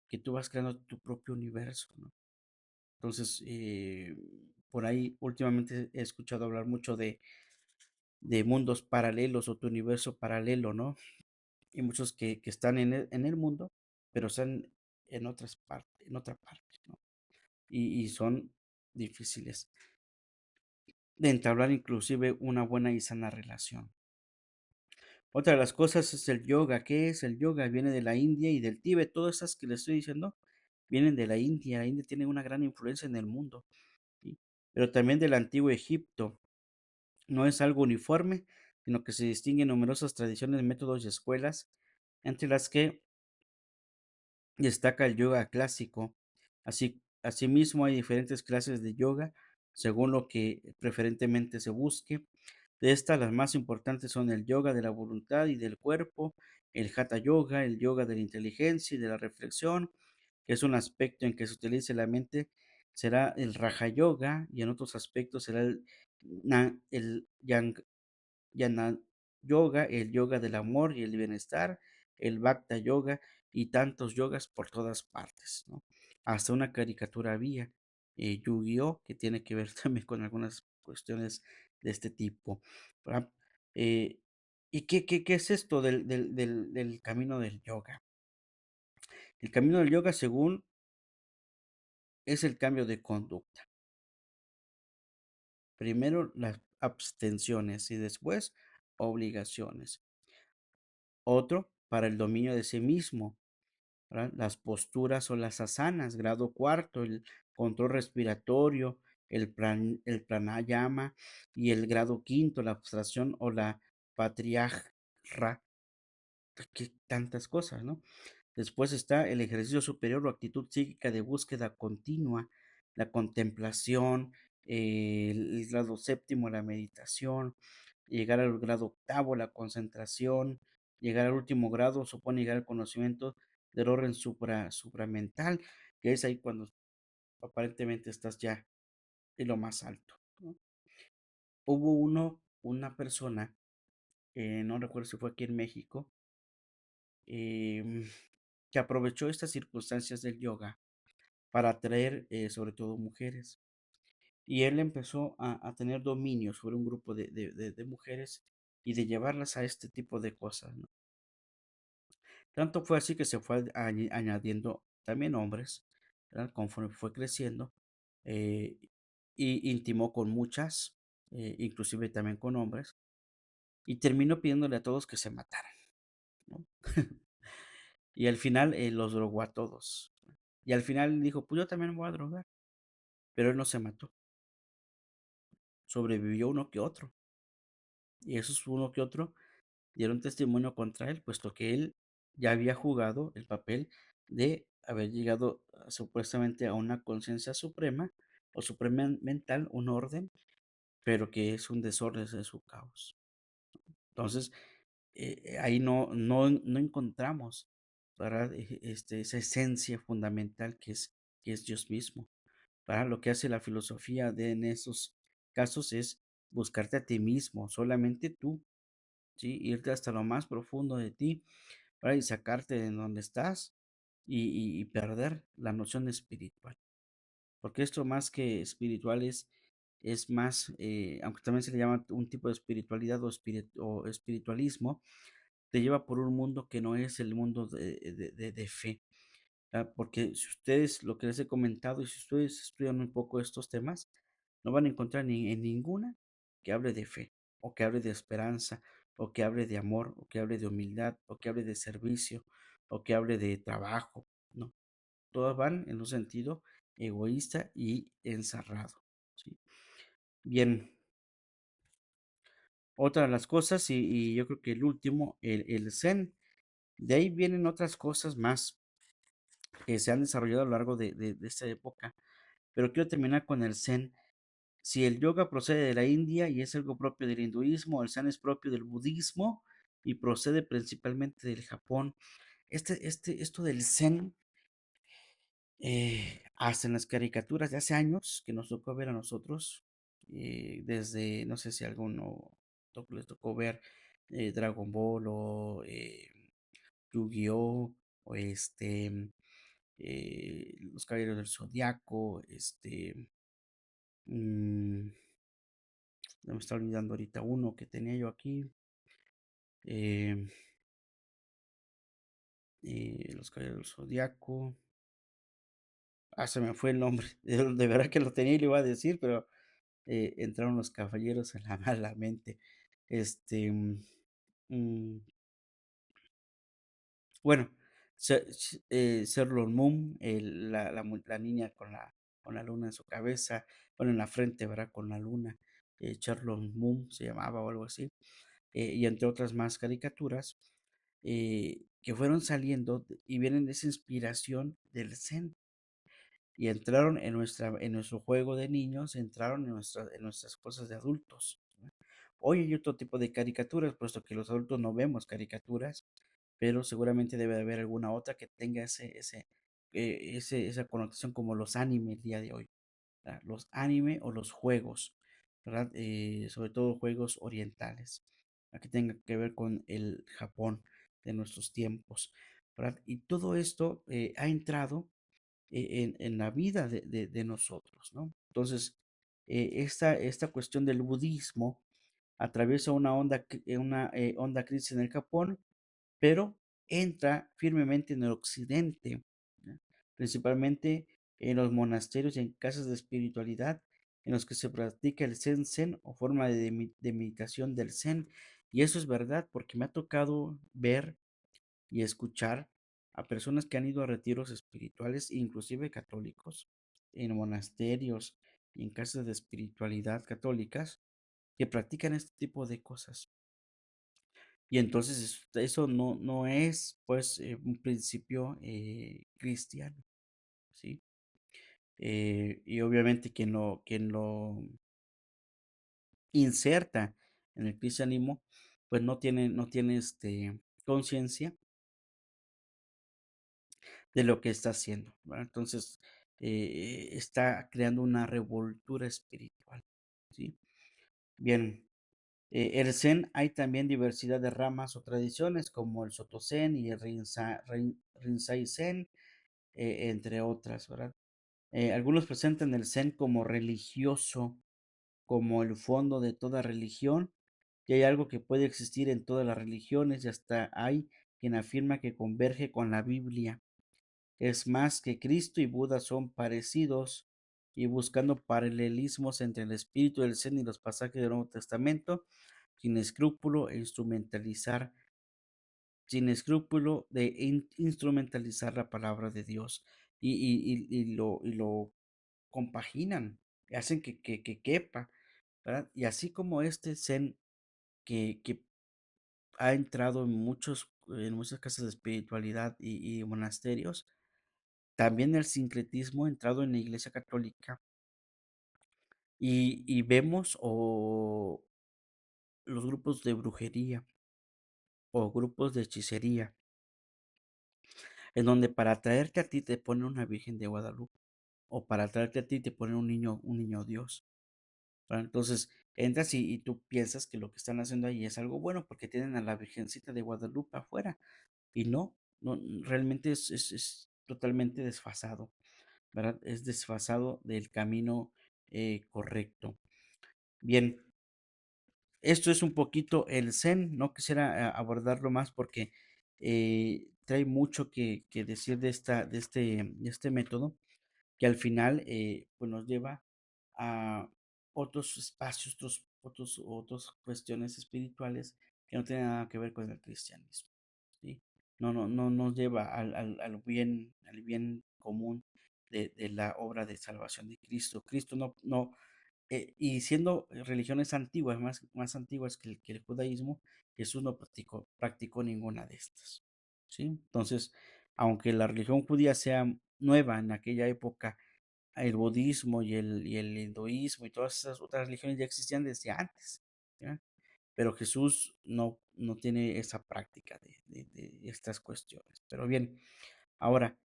que tú vas creando tu propio universo, ¿no? Entonces, por ahí últimamente he escuchado hablar mucho de mundos paralelos o tu universo paralelo, ¿no? Y muchos que están en el mundo, pero están en otra parte, ¿no? Y son difíciles de entablar inclusive una buena y sana relación. Otra de las cosas es el yoga. ¿Qué es el yoga? Viene de la India y del Tíbet. Todas esas que les estoy diciendo vienen de la India. La India tiene una gran influencia en el mundo, ¿sí? Pero también del antiguo Egipto. No es algo uniforme, sino que se distinguen numerosas tradiciones, métodos y escuelas, entre las que destaca el yoga clásico. Asimismo, hay diferentes clases de yoga, según lo que preferentemente se busque. De estas, las más importantes son el yoga de la voluntad y del cuerpo, el hatha yoga, el yoga de la inteligencia y de la reflexión, que es un aspecto en que se utilice la mente, será el raja yoga, y en otros aspectos será el Yana Yoga, el yoga del amor y el bienestar, el Bhakta Yoga y tantos yogas por todas partes, ¿no? Hasta una caricatura había, Yu-Gi-Oh, que tiene que ver también con algunas cuestiones de este tipo, ¿verdad? Eh, ¿Y qué es esto del camino del yoga? El camino del yoga, según, es el cambio de conducta. Primero las abstenciones y después obligaciones. Otro, para el dominio de sí mismo, ¿verdad? Las posturas o las asanas, grado cuarto, el control respiratorio, el pranayama y el grado quinto, la abstracción o la patriarra, que tantas cosas, ¿no? Después está el ejercicio superior o actitud psíquica de búsqueda continua, la contemplación, el grado séptimo, la meditación, llegar al grado octavo, la concentración, llegar al último grado supone llegar al conocimiento del orden supramental, que es ahí cuando aparentemente estás ya en lo más alto, ¿no? Hubo una persona, no recuerdo si fue aquí en México, em, que aprovechó estas circunstancias del yoga para atraer sobre todo mujeres. Y él empezó a tener dominio sobre un grupo de mujeres y de llevarlas a este tipo de cosas, ¿no? Tanto fue así que se fue añadiendo también hombres, ¿verdad? Conforme fue creciendo. y intimó con muchas, inclusive también con hombres, y terminó pidiéndole a todos que se mataran, ¿no? Y al final los drogó a todos. Y al final dijo, pues yo también me voy a drogar, pero él no se mató, sobrevivió uno que otro. Y esos uno que otro dieron testimonio contra él, puesto que él ya había jugado el papel de haber llegado supuestamente a una conciencia suprema o suprema mental, un orden, pero que es un desorden, es su caos. Entonces, ahí no encontramos, ¿verdad? Esa esencia fundamental que es Dios mismo. ¿Verdad? Lo que hace la filosofía en esos casos es buscarte a ti mismo, solamente tú, ¿sí? Irte hasta lo más profundo de ti, ¿verdad? Y sacarte de donde estás y perder la noción espiritual. Porque esto más que espiritual es más, aunque también se le llama un tipo de espiritualidad o espiritualismo, te lleva por un mundo que no es el mundo de fe. Porque si ustedes, lo que les he comentado, y si ustedes estudian un poco estos temas, no van a encontrar ni en ninguna que hable de fe, o que hable de esperanza, o que hable de amor, o que hable de humildad, o que hable de servicio, o que hable de trabajo, no. Todas van en un sentido egoísta y encerrado, ¿sí? Bien, otra de las cosas, y yo creo que el último, el Zen, de ahí vienen otras cosas más que se han desarrollado a lo largo de esta época, pero quiero terminar con el Zen. Si el yoga procede de la India y es algo propio del hinduismo, el Zen es propio del budismo y procede principalmente del Japón. Esto del Zen, hasta en las caricaturas de hace años que nos tocó ver a nosotros, desde, no sé si a alguno les tocó ver Dragon Ball o Yu-Gi-Oh! O Los Caballeros del Zodiaco, mm, me está olvidando ahorita uno que tenía yo aquí, eh, Los Caballeros del Zodiaco, se me fue el nombre, de verdad que lo tenía y lo iba a decir, pero entraron los caballeros en la mala mente. Este, mm, bueno, Sailor Moon, la niña con la luna en su cabeza, bueno, en la frente, ¿verdad? Con la luna, Sailor Moon se llamaba o algo así, y entre otras más caricaturas que fueron saliendo y vienen de esa inspiración del Zen y entraron en nuestro juego de niños, entraron en nuestras cosas de adultos. ¿No? Hoy hay otro tipo de caricaturas, puesto que los adultos no vemos caricaturas, pero seguramente debe de haber alguna otra que tenga esa connotación como los anime el día de hoy. ¿Verdad? Los anime o los juegos, ¿verdad? Sobre todo juegos orientales, que tenga que ver con el Japón de nuestros tiempos, ¿verdad? Y todo esto ha entrado en la vida de nosotros, ¿no? Entonces, esta cuestión del budismo atraviesa una onda crisis en el Japón, pero entra firmemente en el occidente, ¿no? Principalmente en los monasterios y en casas de espiritualidad en los que se practica el Zen o forma de meditación del Zen. Y eso es verdad porque me ha tocado ver y escuchar a personas que han ido a retiros espirituales, inclusive católicos, en monasterios y en casas de espiritualidad católicas, que practican este tipo de cosas. Y entonces eso no es, pues, un principio cristiano, ¿sí? Y obviamente quien lo inserta en el cristianismo, pues no tiene conciencia de lo que está haciendo, ¿verdad? Entonces, está creando una revoltura espiritual, ¿sí? Bien, el Zen hay también diversidad de ramas o tradiciones como el Soto Zen y el Rinzai Zen, entre otras, ¿verdad? Algunos presentan el Zen como religioso, como el fondo de toda religión, y hay algo que puede existir en todas las religiones y hasta hay quien afirma que converge con la Biblia. Es más que Cristo y Buda son parecidos, y buscando paralelismos entre el espíritu del Zen y los pasajes del Nuevo Testamento, sin escrúpulo e instrumentalizar, sin escrúpulo de instrumentalizar la palabra de Dios y lo compaginan, hacen que quepa, ¿verdad? Y así como este Zen que ha entrado en muchas casas de espiritualidad y monasterios, también el sincretismo ha entrado en la Iglesia Católica y vemos los grupos de brujería o grupos de hechicería, en donde para atraerte a ti te ponen una Virgen de Guadalupe o para atraerte a ti te ponen un niño Dios. ¿Verdad? Entonces entras y tú piensas que lo que están haciendo ahí es algo bueno porque tienen a la Virgencita de Guadalupe afuera y no, realmente es totalmente desfasado, ¿verdad? Es desfasado del camino correcto. Bien, esto es un poquito el Zen, no quisiera abordarlo más porque trae mucho que decir de este método, que al final pues nos lleva a otros espacios, otras cuestiones espirituales que no tienen nada que ver con el cristianismo, ¿sí? No nos lleva al bien común de la obra de salvación de Cristo. Cristo y siendo religiones antiguas, más antiguas que el judaísmo, Jesús no practicó ninguna de estas, ¿sí? Entonces, aunque la religión judía sea nueva en aquella época, el budismo y el hinduismo y todas esas otras religiones ya existían desde antes, ¿ya? Pero Jesús no tiene esa práctica de estas cuestiones. Pero bien, ahora,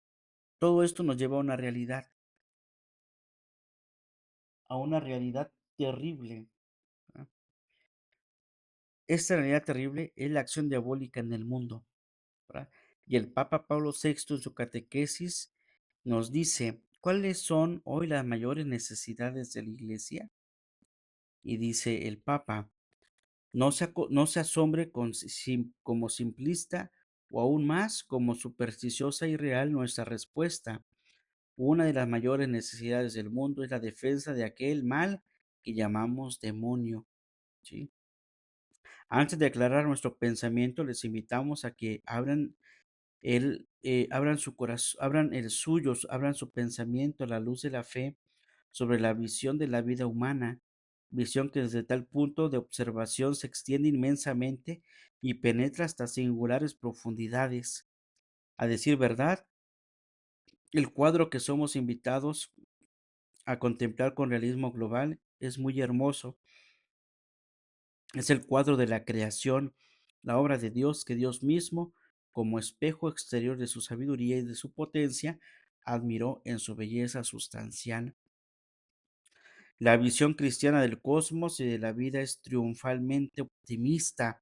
todo esto nos lleva a una realidad terrible, ¿verdad? Esta realidad terrible es la acción diabólica en el mundo, ¿verdad? Y el Papa Pablo VI en su catequesis nos dice, ¿cuáles son hoy las mayores necesidades de la Iglesia? Y dice el Papa, no se asombre como simplista o aún más como supersticiosa y real nuestra respuesta. Una de las mayores necesidades del mundo es la defensa de aquel mal que llamamos demonio, ¿sí? Antes de aclarar nuestro pensamiento, les invitamos a que abran su corazón, abran el suyo, abran su pensamiento a la luz de la fe sobre la visión de la vida humana, visión que desde tal punto de observación se extiende inmensamente y penetra hasta singulares profundidades. A decir verdad, el cuadro que somos invitados a contemplar con realismo global es muy hermoso. Es el cuadro de la creación, la obra de Dios que Dios mismo, como espejo exterior de su sabiduría y de su potencia, admiró en su belleza sustancial. La visión cristiana del cosmos y de la vida es triunfalmente optimista.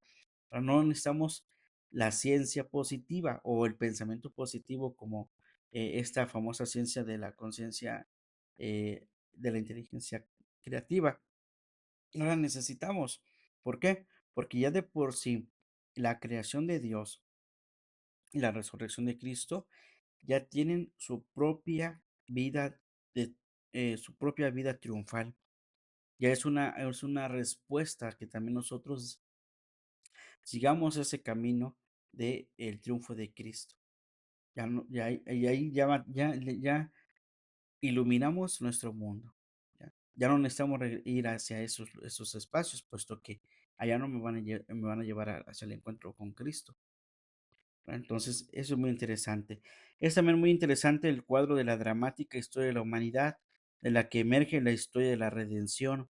Pero no necesitamos la ciencia positiva o el pensamiento positivo como esta famosa ciencia de la conciencia de la inteligencia creativa. No la necesitamos. ¿Por qué? Porque ya de por sí la creación de Dios y la resurrección de Cristo ya tienen su propia vida triunfal. Ya es una respuesta que también nosotros sigamos ese camino del triunfo de Cristo. Ya, no, ya, y ahí ya iluminamos nuestro mundo. Ya no necesitamos ir hacia esos espacios, puesto que allá no me van a llevar hacia el encuentro con Cristo. ¿Verdad? Entonces, eso es muy interesante. Es también muy interesante el cuadro de la dramática historia de la humanidad, de la que emerge la historia de la redención,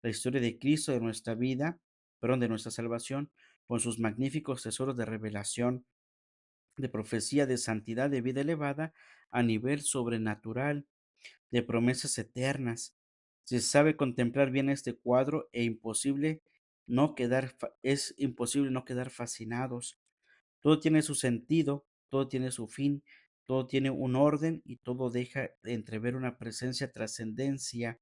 la historia de Cristo, de nuestra vida, perdón, de nuestra salvación, con sus magníficos tesoros de revelación, de profecía, de santidad, de vida elevada a nivel sobrenatural, de promesas eternas. Si se sabe contemplar bien este cuadro es imposible no quedar fascinados. Todo tiene su sentido, todo tiene su fin, todo tiene un orden y todo deja de entrever una presencia, trascendencia,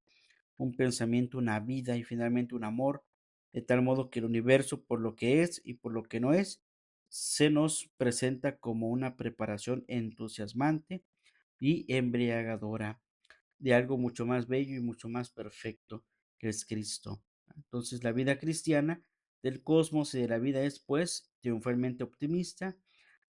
un pensamiento, una vida y finalmente un amor, de tal modo que el universo, por lo que es y por lo que no es, se nos presenta como una preparación entusiasmante y embriagadora. de algo mucho más bello y mucho más perfecto, que es Cristo. Entonces, la vida cristiana del cosmos y de la vida es, pues, triunfalmente optimista,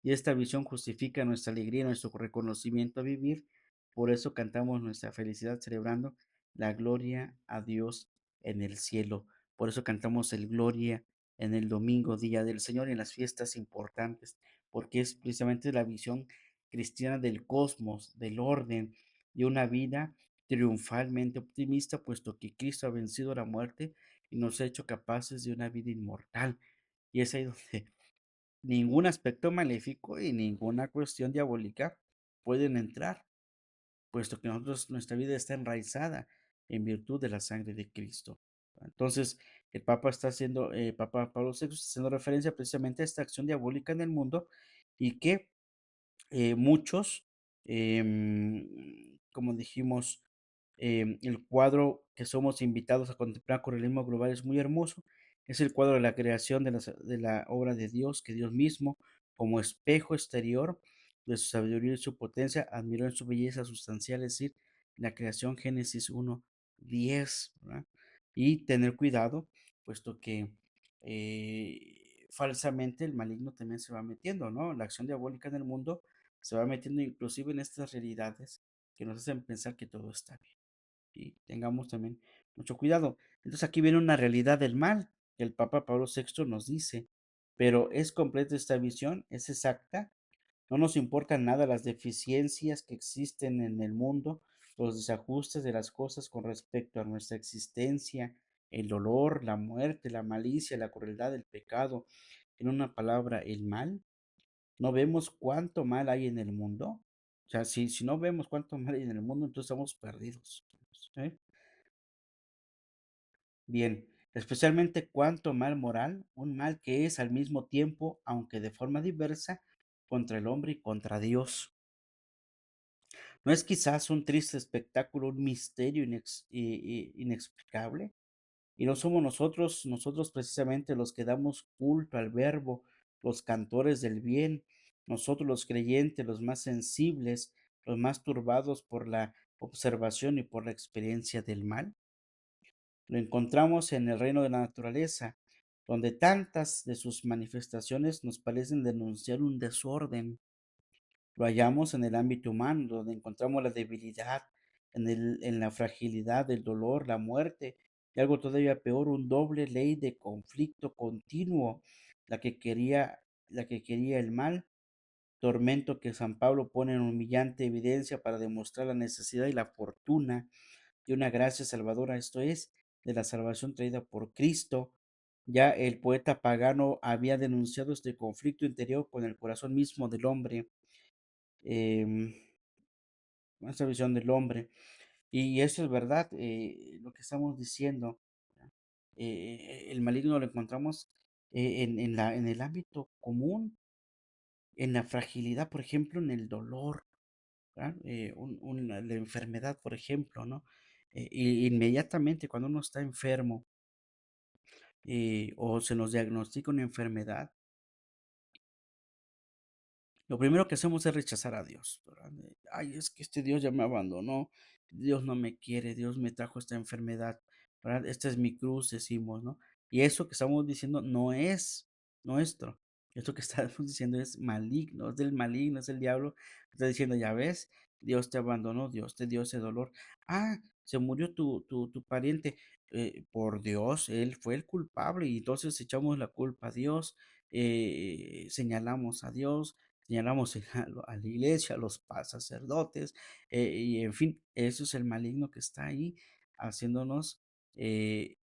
y esta visión justifica nuestra alegría y nuestro reconocimiento a vivir. Por eso cantamos nuestra felicidad celebrando la gloria a Dios en el cielo. Por eso cantamos el gloria en el domingo, día del Señor, en las fiestas importantes, porque es precisamente la visión cristiana del cosmos, del orden, de una vida triunfalmente optimista, puesto que Cristo ha vencido la muerte y nos ha hecho capaces de una vida inmortal. Y es ahí donde ningún aspecto maléfico y ninguna cuestión diabólica pueden entrar, puesto que nuestra vida está enraizada en virtud de la sangre de Cristo. Entonces, el Papa está haciendo, Papa Pablo VI está haciendo referencia precisamente a esta acción diabólica en el mundo y que muchos, como dijimos, el cuadro que somos invitados a contemplar con el realismo global es muy hermoso. Es el cuadro de la creación de la obra de Dios, que Dios mismo, como espejo exterior de su sabiduría y su potencia, admiró en su belleza sustancial, es decir, la creación Génesis 1:10, ¿verdad? Y tener cuidado, puesto que falsamente el maligno también se va metiendo, ¿no? La acción diabólica en el mundo se va metiendo inclusive en estas realidades que nos hacen pensar que todo está bien. Y tengamos también mucho cuidado. Entonces aquí viene una realidad del mal que el Papa Pablo VI nos dice, pero es completa esta visión, es exacta, no nos importan nada las deficiencias que existen en el mundo, los desajustes de las cosas con respecto a nuestra existencia, el dolor, la muerte, la malicia, la crueldad, el pecado, en una palabra, el mal. ¿No vemos cuánto mal hay en el mundo? O sea, si no vemos cuánto mal hay en el mundo, entonces estamos perdidos. ¿Sí? Bien, especialmente cuánto mal moral, un mal que es al mismo tiempo, aunque de forma diversa, contra el hombre y contra Dios. ¿No es quizás un triste espectáculo, un misterio inexplicable? Y no somos nosotros precisamente los que damos culto al Verbo, los cantores del bien, nosotros los creyentes, los más sensibles, los más turbados por la observación y por la experiencia del mal. Lo encontramos en el reino de la naturaleza, donde tantas de sus manifestaciones nos parecen denunciar un desorden. Lo hallamos en el ámbito humano, donde encontramos la debilidad, en la fragilidad, el dolor, la muerte, y algo todavía peor, un doble ley de conflicto continuo, la que quería, la que quería el mal, tormento que San Pablo pone en humillante evidencia para demostrar la necesidad y la fortuna de una gracia salvadora, esto es, de la salvación traída por Cristo. Ya el poeta pagano había denunciado este conflicto interior con el corazón mismo del hombre. em, esa visión del hombre. Y eso es verdad, lo que estamos diciendo. El maligno lo encontramos en el ámbito común, en la fragilidad, por ejemplo, en el dolor, ¿verdad? La enfermedad, por ejemplo, ¿no? Inmediatamente cuando uno está enfermo o se nos diagnostica una enfermedad, lo primero que hacemos es rechazar a Dios, ¿verdad? Ay, es que este Dios ya me abandonó, Dios no me quiere, Dios me trajo esta enfermedad, ¿verdad? Esta es mi cruz, decimos, ¿no? Y eso que estamos diciendo no es nuestro. Esto que estamos diciendo es maligno, es del maligno, es el diablo. Está diciendo, ya ves, Dios te abandonó, Dios te dio ese dolor. Ah, se murió tu pariente. Por Dios, él fue el culpable y entonces echamos la culpa a Dios, señalamos a Dios, señalamos a la iglesia, a los sacerdotes, y en fin, eso es el maligno que está ahí haciéndonos eh,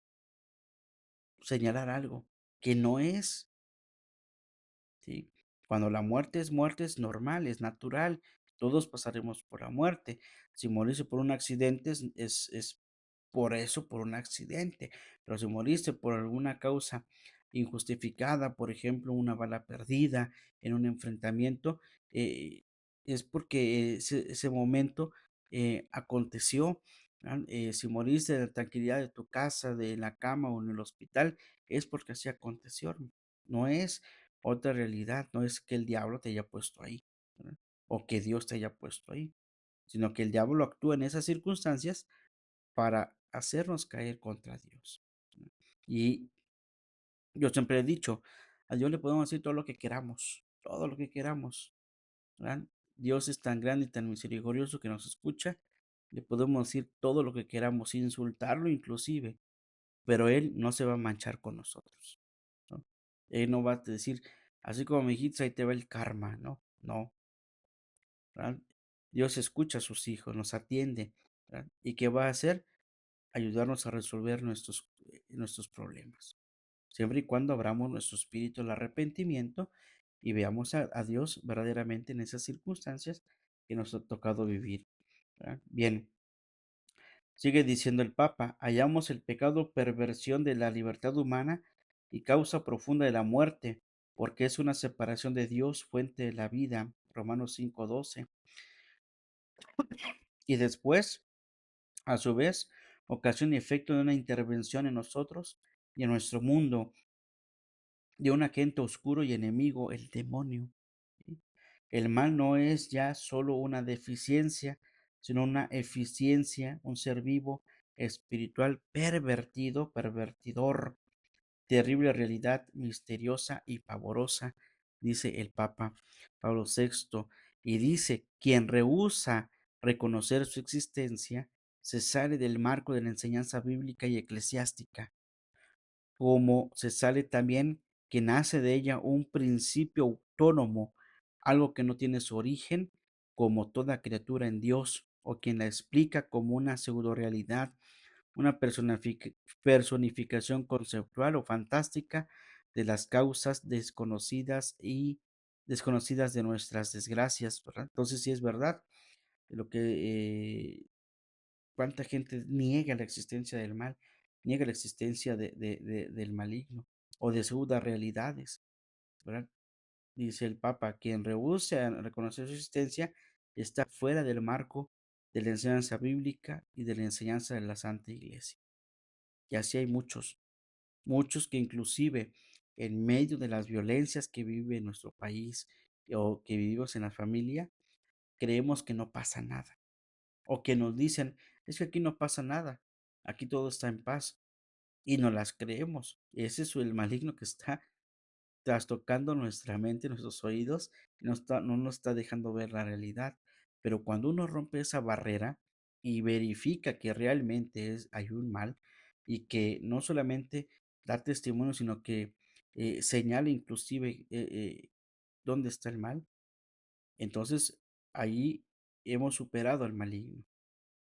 señalar algo que no es. ¿Sí? Cuando la muerte es normal, es natural, todos pasaremos por la muerte. Si moriste por un accidente es por eso, por un accidente, pero si moriste por alguna causa injustificada, por ejemplo, una bala perdida en un enfrentamiento, eh, es porque ese momento aconteció. ¿Verdad? Si moriste de la tranquilidad de tu casa, de la cama o en el hospital, es porque así aconteció. No es otra realidad, no es que el diablo te haya puesto ahí, ¿verdad? O que Dios te haya puesto ahí. sino que el diablo actúa en esas circunstancias para hacernos caer contra Dios. Y yo siempre he dicho, a Dios le podemos decir todo lo que queramos, ¿verdad? Dios es tan grande y tan misericordioso que nos escucha, le podemos decir todo lo que queramos, insultarlo inclusive, pero Él no se va a manchar con nosotros, ¿no? Él no va a decir, así como me dijiste, ahí te va el karma, ¿no? No, ¿verdad? Dios escucha a sus hijos, nos atiende, ¿verdad? ¿Y qué va a hacer? Ayudarnos a resolver nuestros problemas. Siempre y cuando abramos nuestro espíritu al arrepentimiento y veamos a Dios verdaderamente en esas circunstancias que nos ha tocado vivir, ¿verdad? Bien, sigue diciendo el Papa, hallamos el pecado perversión de la libertad humana y causa profunda de la muerte, porque es una separación de Dios, fuente de la vida, Romanos 5:12. Y después, a su vez, ocasión y efecto de una intervención en nosotros y en nuestro mundo, de un agente oscuro y enemigo, el demonio. ¿Sí? El mal no es ya solo una deficiencia, sino una eficiencia, un ser vivo espiritual pervertido, pervertidor, terrible realidad misteriosa y pavorosa, dice el Papa Pablo VI, y dice, quien rehúsa reconocer su existencia, se sale del marco de la enseñanza bíblica y eclesiástica, como se sale también que nace de ella un principio autónomo, algo que no tiene su origen como toda criatura en Dios, o quien la explica como una pseudo-realidad, una personificación conceptual o fantástica de las causas desconocidas de nuestras desgracias, ¿verdad? Entonces sí es verdad lo que cuánta gente niega la existencia del mal, niega la existencia del maligno o de pseudo realidades, ¿verdad? Dice el Papa, quien rehúse a reconocer su existencia está fuera del marco de la enseñanza bíblica y de la enseñanza de la Santa Iglesia. Y así hay muchos, muchos que inclusive en medio de las violencias que vive nuestro país o que vivimos en la familia, creemos que no pasa nada. O que nos dicen, es que aquí no pasa nada, aquí todo está en paz. Y no las creemos. Ese es el maligno que está trastocando nuestra mente, nuestros oídos, no nos está dejando ver la realidad. Pero cuando uno rompe esa barrera y verifica que realmente hay un mal y que no solamente da testimonio, sino que señala inclusive dónde está el mal, entonces ahí hemos superado al maligno,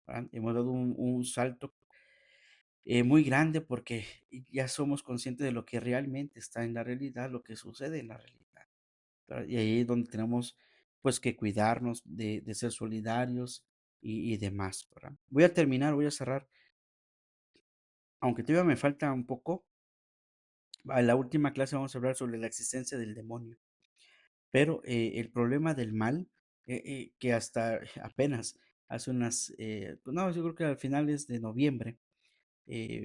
¿verdad? Hemos dado un salto muy grande porque ya somos conscientes de lo que realmente está en la realidad, lo que sucede en la realidad, ¿verdad? Y ahí es donde tenemos pues que cuidarnos de ser solidarios y demás, ¿verdad? Voy a terminar, voy a cerrar, aunque todavía me falta un poco. A la última clase vamos a hablar sobre la existencia del demonio, pero el problema del mal, que hasta apenas hace pues no, yo creo que al finales de noviembre,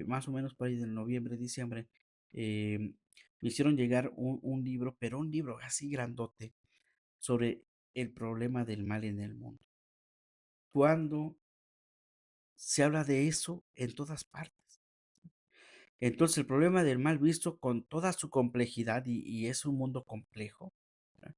más o menos por ahí de noviembre, diciembre, me hicieron llegar un libro, pero un libro así grandote, sobre el problema del mal en el mundo. Cuando se habla de eso en todas partes. Entonces, el problema del mal visto con toda su complejidad, y es un mundo complejo, ¿verdad?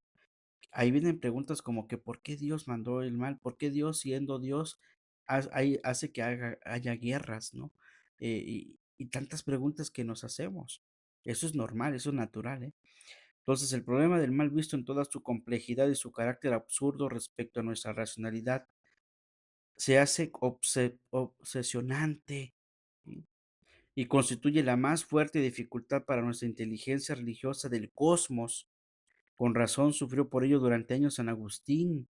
Ahí vienen preguntas como que ¿por qué Dios mandó el mal? ¿Por qué Dios, siendo Dios, hace que haya guerras, ¿no? Y tantas preguntas que nos hacemos. Eso es normal, eso es natural, ¿eh? Entonces, el problema del mal visto en toda su complejidad y su carácter absurdo respecto a nuestra racionalidad se hace obsesionante, ¿sí? Y constituye la más fuerte dificultad para nuestra inteligencia religiosa del cosmos. Con razón sufrió por ello durante años San Agustín,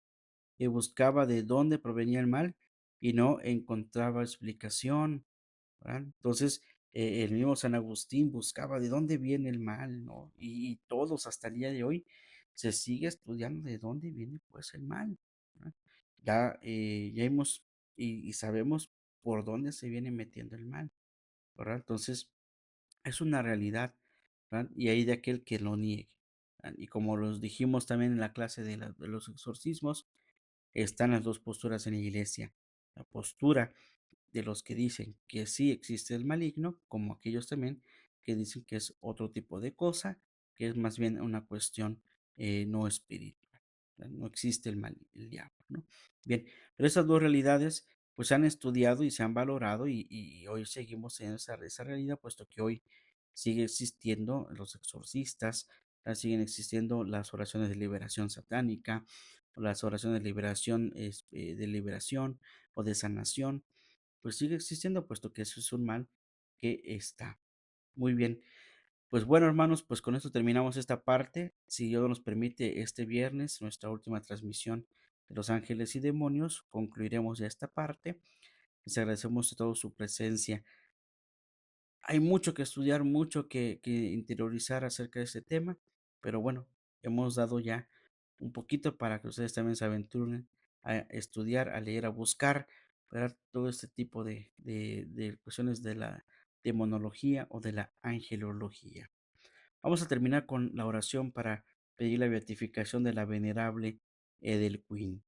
que buscaba de dónde provenía el mal y no encontraba explicación, ¿verdad? Entonces, el mismo San Agustín buscaba de dónde viene el mal, ¿no? Y todos hasta el día de hoy se sigue estudiando de dónde viene pues el mal, ¿verdad? Ya hemos y sabemos por dónde se viene metiendo el mal, ¿verdad? Entonces, es una realidad, ¿verdad? Y hay de aquel que lo niegue, ¿verdad? Y como los dijimos también en la clase de los exorcismos, están las dos posturas en la iglesia. La postura de los que dicen que sí existe el maligno, como aquellos también que dicen que es otro tipo de cosa, que es más bien una cuestión no espiritual. No existe el mal, el diablo, ¿no? Bien, pero esas dos realidades pues se han estudiado y se han valorado y hoy seguimos en esa realidad, puesto que hoy sigue existiendo los exorcistas, siguen existiendo las oraciones de liberación satánica, o las oraciones de liberación, de liberación o de sanación, pues sigue existiendo, puesto que eso es un mal que está. Muy bien. Pues bueno, hermanos, pues con esto terminamos esta parte. Si Dios nos permite, este viernes, nuestra última transmisión de los ángeles y demonios, concluiremos ya esta parte. Les agradecemos a todos su presencia. Hay mucho que estudiar, mucho que interiorizar acerca de este tema, pero bueno, hemos dado ya un poquito para que ustedes también se aventuren a estudiar, a leer, a buscar, ¿verdad? Todo este tipo de cuestiones de la demonología o de la angelología. Vamos a terminar con la oración para pedir la beatificación de la venerable Edelquin.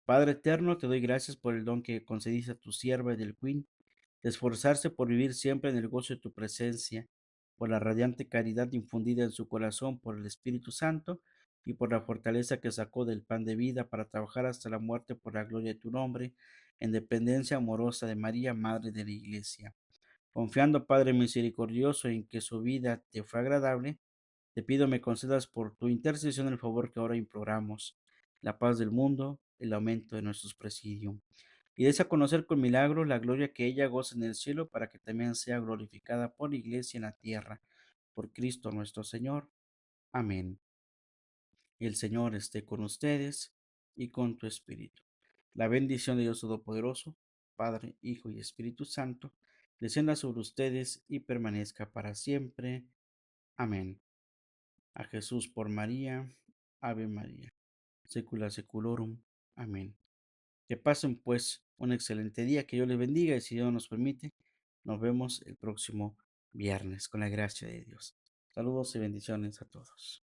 Padre eterno, te doy gracias por el don que concediste a tu sierva Edelquin de esforzarse por vivir siempre en el gozo de tu presencia, por la radiante caridad infundida en su corazón por el Espíritu Santo y por la fortaleza que sacó del pan de vida para trabajar hasta la muerte por la gloria de tu nombre, en dependencia amorosa de María, Madre de la Iglesia. Confiando, Padre misericordioso, en que su vida te fue agradable, te pido me concedas por tu intercesión el favor que ahora imploramos, la paz del mundo, el aumento de nuestros presidium. Y des a conocer con milagro la gloria que ella goza en el cielo, para que también sea glorificada por la iglesia en la tierra. Por Cristo nuestro Señor. Amén. El Señor esté con ustedes y con tu espíritu. La bendición de Dios Todopoderoso, Padre, Hijo y Espíritu Santo, descienda sobre ustedes y permanezca para siempre. Amén. A Jesús por María. Ave María. Secula seculorum. Amén. Que pasen pues un excelente día, que Dios les bendiga y si Dios nos permite, nos vemos el próximo viernes con la gracia de Dios. Saludos y bendiciones a todos.